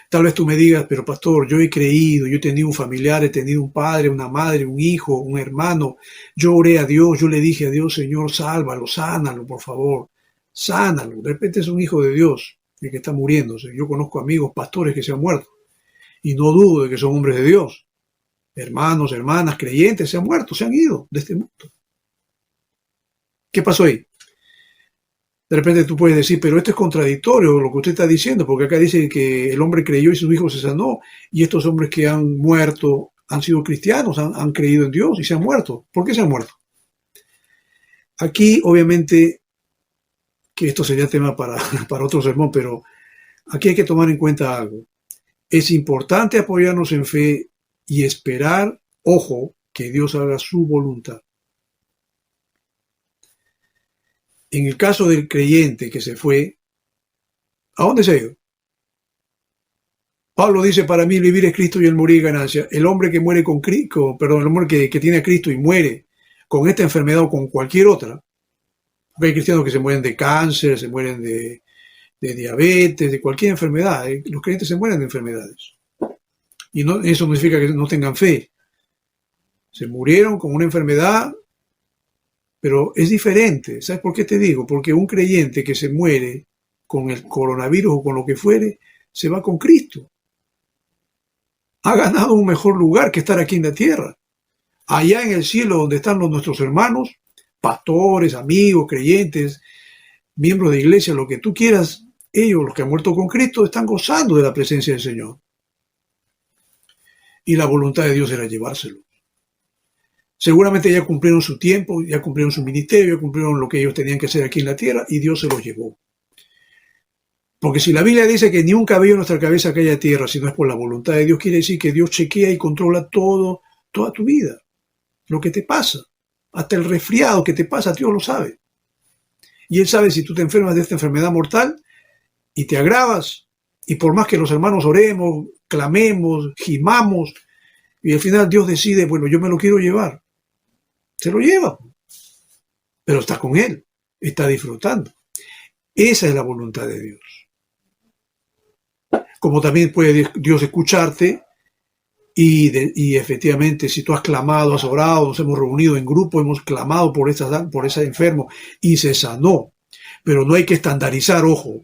Tal vez tú me digas, pero pastor, yo he creído, yo he tenido un familiar, he tenido un padre, una madre, un hijo, un hermano. Yo oré a Dios, yo le dije a Dios, Señor, sálvalo, sánalo, por favor, sánalo. De repente es un hijo de Dios el que está muriéndose. Yo conozco amigos, pastores que se han muerto y no dudo de que son hombres de Dios. Hermanos, hermanas, creyentes, se han muerto, se han ido de este mundo. ¿Qué pasó ahí? De repente tú puedes decir, pero esto es contradictorio lo que usted está diciendo, porque acá dice que el hombre creyó y su hijo se sanó, y estos hombres que han muerto han sido cristianos, han creído en Dios y se han muerto. ¿Por qué se han muerto? Aquí, obviamente, que esto sería tema para otro sermón, pero aquí hay que tomar en cuenta algo. Es importante apoyarnos en fe y esperar, ojo, que Dios haga su voluntad. En el caso del creyente que se fue, ¿a dónde se ha ido? Pablo dice, para mí vivir es Cristo y el morir es ganancia. El hombre que muere con Cristo, perdón, el hombre que tiene a Cristo y muere con esta enfermedad o con cualquier otra, porque hay cristianos que se mueren de cáncer, se mueren de diabetes, de cualquier enfermedad. Los creyentes se mueren de enfermedades. Y no, eso no significa que no tengan fe. Se murieron con una enfermedad, pero es diferente. ¿Sabes por qué te digo? Porque un creyente que se muere con el coronavirus o con lo que fuere, se va con Cristo. Ha ganado un mejor lugar que estar aquí en la tierra. Allá en el cielo donde están nuestros hermanos, pastores, amigos, creyentes, miembros de iglesia, lo que tú quieras, ellos, los que han muerto con Cristo, están gozando de la presencia del Señor. Y la voluntad de Dios era llevárselo. Seguramente ya cumplieron su tiempo, ya cumplieron su ministerio, ya cumplieron lo que ellos tenían que hacer aquí en la tierra y Dios se los llevó. Porque si la Biblia dice que ni un cabello en nuestra cabeza cae a tierra, si no es por la voluntad de Dios, quiere decir que Dios chequea y controla todo, toda tu vida. Lo que te pasa, hasta el resfriado que te pasa, Dios lo sabe. Y Él sabe si tú te enfermas de esta enfermedad mortal y te agravas, y por más que los hermanos oremos, clamemos, gimamos, y al final Dios decide, bueno, yo me lo quiero llevar. Se lo lleva, pero está con Él, está disfrutando. Esa es la voluntad de Dios. Como también puede Dios escucharte y efectivamente si tú has clamado, has orado, nos hemos reunido en grupo, hemos clamado por ese enfermo y se sanó. Pero no hay que estandarizar, ojo.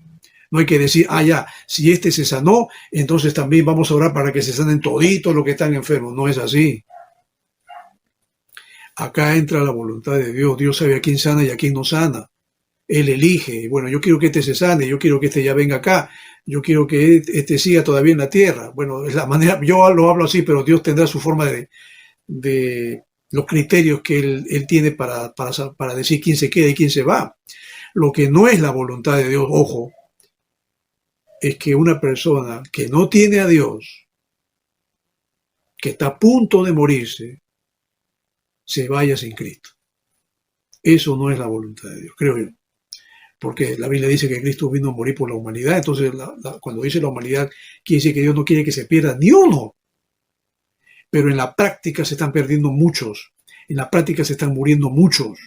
No hay que decir, ya, si este se sanó, entonces también vamos a orar para que se sanen toditos los que están enfermos. No es así. Acá entra la voluntad de Dios. Dios sabe a quién sana y a quién no sana. Él elige. Bueno, yo quiero que este se sane, yo quiero que este ya venga acá, yo quiero que este siga todavía en la tierra. Bueno, es la manera, yo lo hablo así, pero Dios tendrá su forma de los criterios que Él tiene para decir quién se queda y quién se va. Lo que no es la voluntad de Dios, ojo, es que una persona que no tiene a Dios, que está a punto de morirse, se vaya sin Cristo. Eso no es la voluntad de Dios, creo yo. Porque la Biblia dice que Cristo vino a morir por la humanidad. Entonces, cuando dice la humanidad, quiere decir que Dios no quiere que se pierda ni uno. Pero en la práctica se están perdiendo muchos. En la práctica se están muriendo muchos.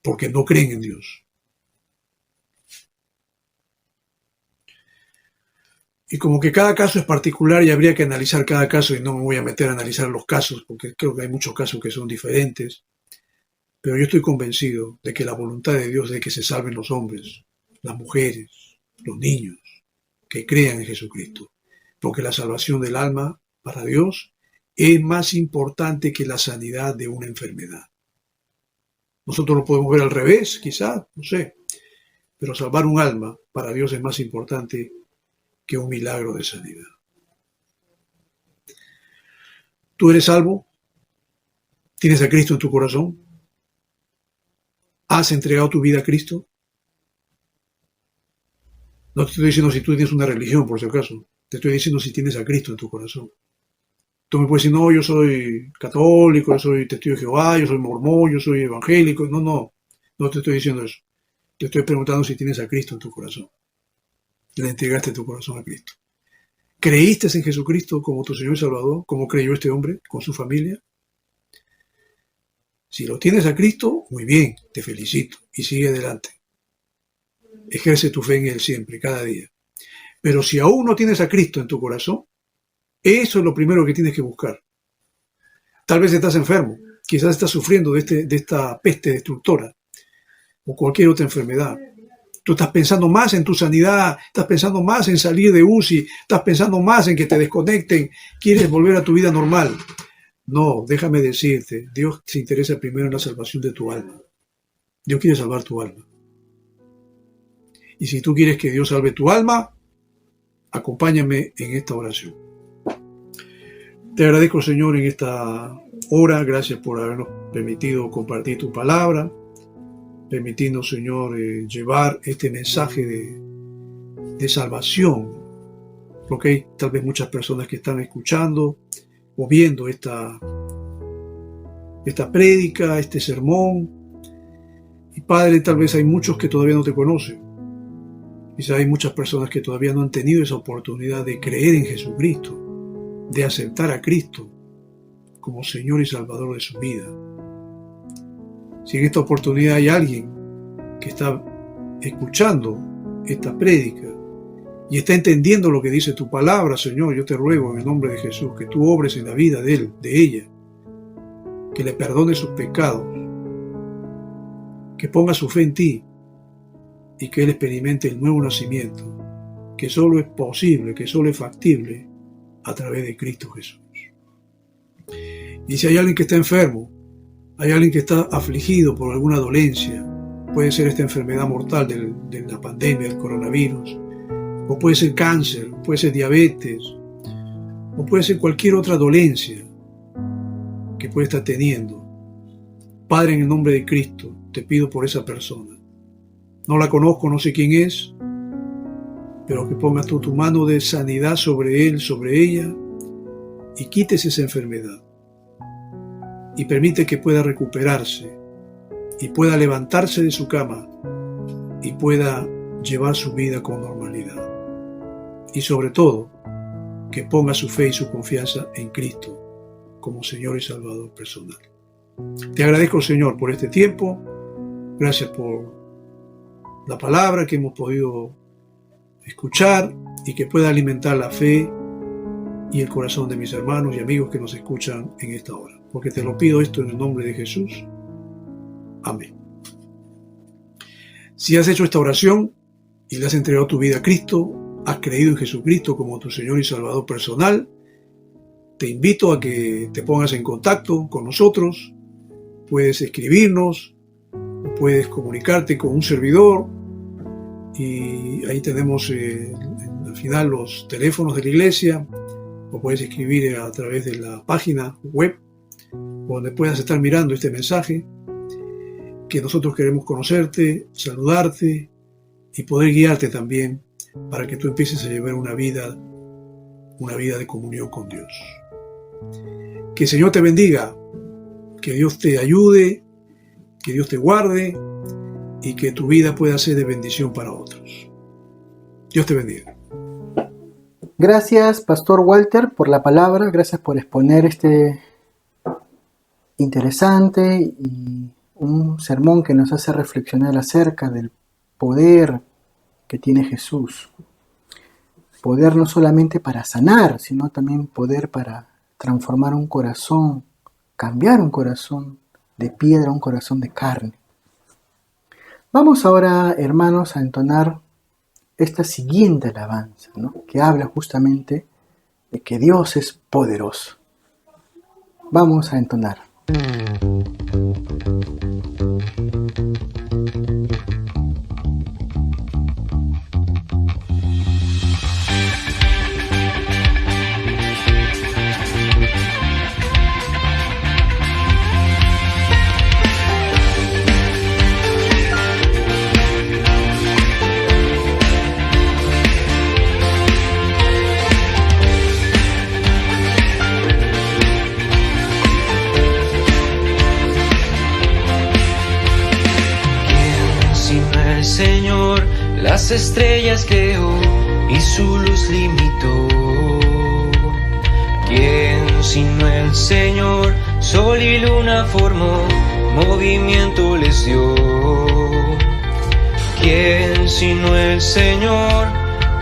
Porque no creen en Dios. Y como que cada caso es particular y habría que analizar cada caso, y no me voy a meter a analizar los casos, porque creo que hay muchos casos que son diferentes. Pero yo estoy convencido de que la voluntad de Dios es de que se salven los hombres, las mujeres, los niños, que crean en Jesucristo. porque la salvación del alma para Dios es más importante que la sanidad de una enfermedad. Nosotros lo podemos ver al revés, quizás, no sé, pero salvar un alma para Dios es más importante que un milagro de sanidad. ¿Tú eres salvo? ¿Tienes a Cristo en tu corazón? ¿Has entregado tu vida a Cristo? No te estoy diciendo si tú tienes una religión, por si acaso. Te estoy diciendo si tienes a Cristo en tu corazón. Tú me puedes decir, no, yo soy católico, yo soy testigo de Jehová, yo soy mormón, yo soy evangélico. No te estoy diciendo eso. Te estoy preguntando si tienes a Cristo en tu corazón. Le entregaste tu corazón a Cristo. ¿Creíste en Jesucristo como tu Señor y Salvador, como creyó este hombre con su familia? Si lo tienes a Cristo, muy bien, te felicito y sigue adelante. Ejerce tu fe en Él siempre, cada día. Pero si aún no tienes a Cristo en tu corazón, eso es lo primero que tienes que buscar. Tal vez estás enfermo, quizás estás sufriendo de esta peste destructora o cualquier otra enfermedad. Tú estás pensando más en tu sanidad, estás pensando más en salir de UCI, estás pensando más en que te desconecten, quieres volver a tu vida normal. No, déjame decirte, Dios se interesa primero en la salvación de tu alma. Dios quiere salvar tu alma. Y si tú quieres que Dios salve tu alma, acompáñame en esta oración. Te agradezco, Señor, en esta hora. Gracias por habernos permitido compartir tu palabra, permitirnos, Señor, llevar este mensaje de salvación. Porque hay tal vez muchas personas que están escuchando o viendo esta prédica, este sermón. Y Padre, tal vez hay muchos que todavía no te conocen. Quizá hay muchas personas que todavía no han tenido esa oportunidad de creer en Jesucristo, de aceptar a Cristo como Señor y Salvador de su vida. Si en esta oportunidad hay alguien que está escuchando esta prédica y está entendiendo lo que dice tu palabra, Señor, yo te ruego en el nombre de Jesús que tú obres en la vida de él, de ella, que le perdone sus pecados, que ponga su fe en ti y que él experimente el nuevo nacimiento, que solo es posible, que solo es factible a través de Cristo Jesús. Y si hay alguien que está enfermo, hay alguien que está afligido por alguna dolencia, puede ser esta enfermedad mortal de la pandemia, del coronavirus, o puede ser cáncer, puede ser diabetes, o puede ser cualquier otra dolencia que puede estar teniendo. Padre, en el nombre de Cristo, te pido por esa persona. No la conozco, no sé quién es, pero que pongas tú tu mano de sanidad sobre él, sobre ella, y quites esa enfermedad. Y permite que pueda recuperarse, y pueda levantarse de su cama, y pueda llevar su vida con normalidad. Y sobre todo, que ponga su fe y su confianza en Cristo como Señor y Salvador personal. Te agradezco, Señor, por este tiempo. Gracias por la palabra que hemos podido escuchar y que pueda alimentar la fe y el corazón de mis hermanos y amigos que nos escuchan en esta hora. Porque te lo pido esto en el nombre de Jesús. Amén. Si has hecho esta oración y le has entregado tu vida a Cristo, has creído en Jesucristo como tu Señor y Salvador personal, te invito a que te pongas en contacto con nosotros. Puedes escribirnos, o puedes comunicarte con un servidor, y ahí tenemos al final los teléfonos de la iglesia, o puedes escribir a través de la página web donde puedas estar mirando este mensaje, que nosotros queremos conocerte, saludarte y poder guiarte también para que tú empieces a llevar una vida de comunión con Dios. Que el Señor te bendiga, que Dios te ayude, que Dios te guarde y que tu vida pueda ser de bendición para otros. Dios te bendiga. Gracias, Pastor Walter, por la palabra. Gracias por exponer este interesante y un sermón que nos hace reflexionar acerca del poder que tiene Jesús. Poder no solamente para sanar, sino también poder para transformar un corazón, cambiar un corazón de piedra a un corazón de carne. Vamos ahora, hermanos, a entonar esta siguiente alabanza, ¿no? Que habla justamente de que Dios es poderoso. Vamos a entonar. Señor, las estrellas creó y su luz limitó. ¿Quién sino el Señor? Sol y luna formó, movimiento les dio. ¿Quién sino el Señor?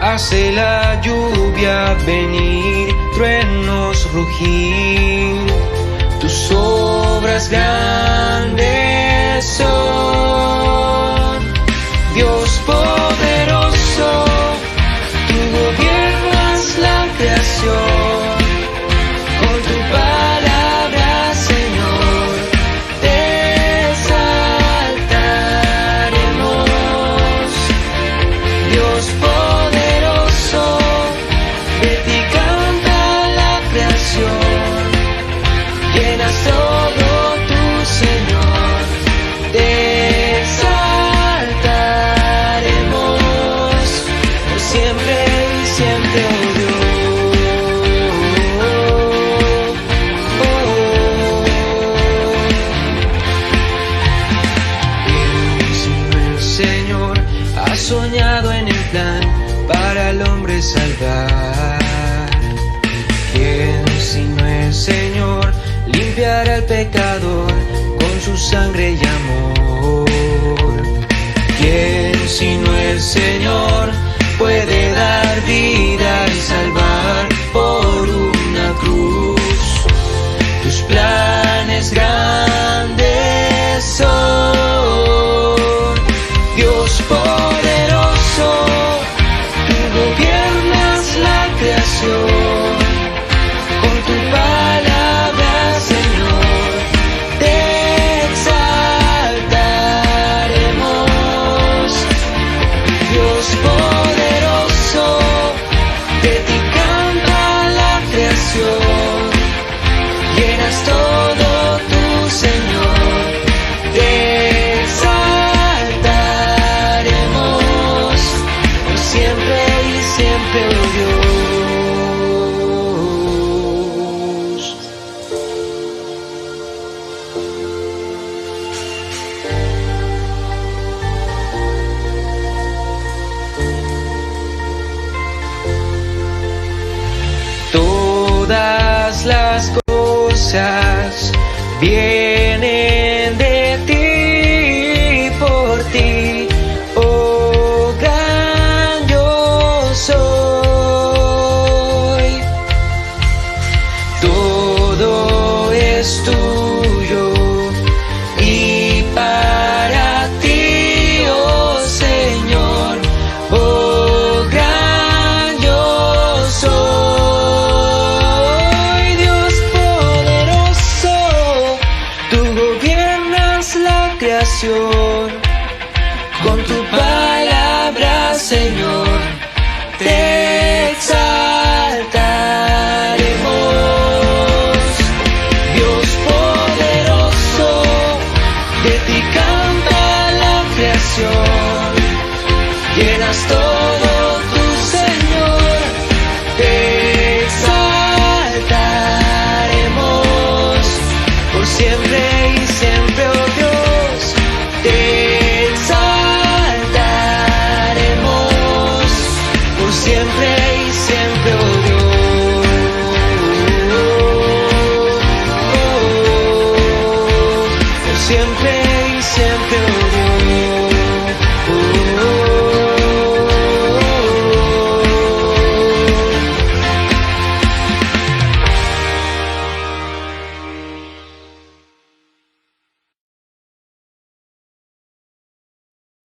Hace la lluvia venir, truenos rugir. Tus obras grandes son. Dios poderoso, tú gobiernas la creación. Con tu palabra, Señor, te exaltaremos. Dios poderoso, de ti canta la creación. Llenas todo tu Señor, te siempre y siempre, oh Dios. El Señor ha soñado en el plan para el hombre salvar. ¿Quién sino el Señor limpiará al pecador con su sangre y amor? ¿Quién sino el Señor puede dar vida y salvar por una cruz? Tus planes grandes son. Dios poderoso, tú gobiernas la creación. Con tu palabra, Señor, te exaltaremos. Dios poderoso, de ti canta la creación. Llenas todo tu Señor, te exaltaremos por siempre y siempre, oh Dios. Todas las cosas vienen de ti, por ti, oh gran yo soy. Todo es tuyo y para ti, oh Señor, oh gran yo soy. Con tu palabra, Señor, te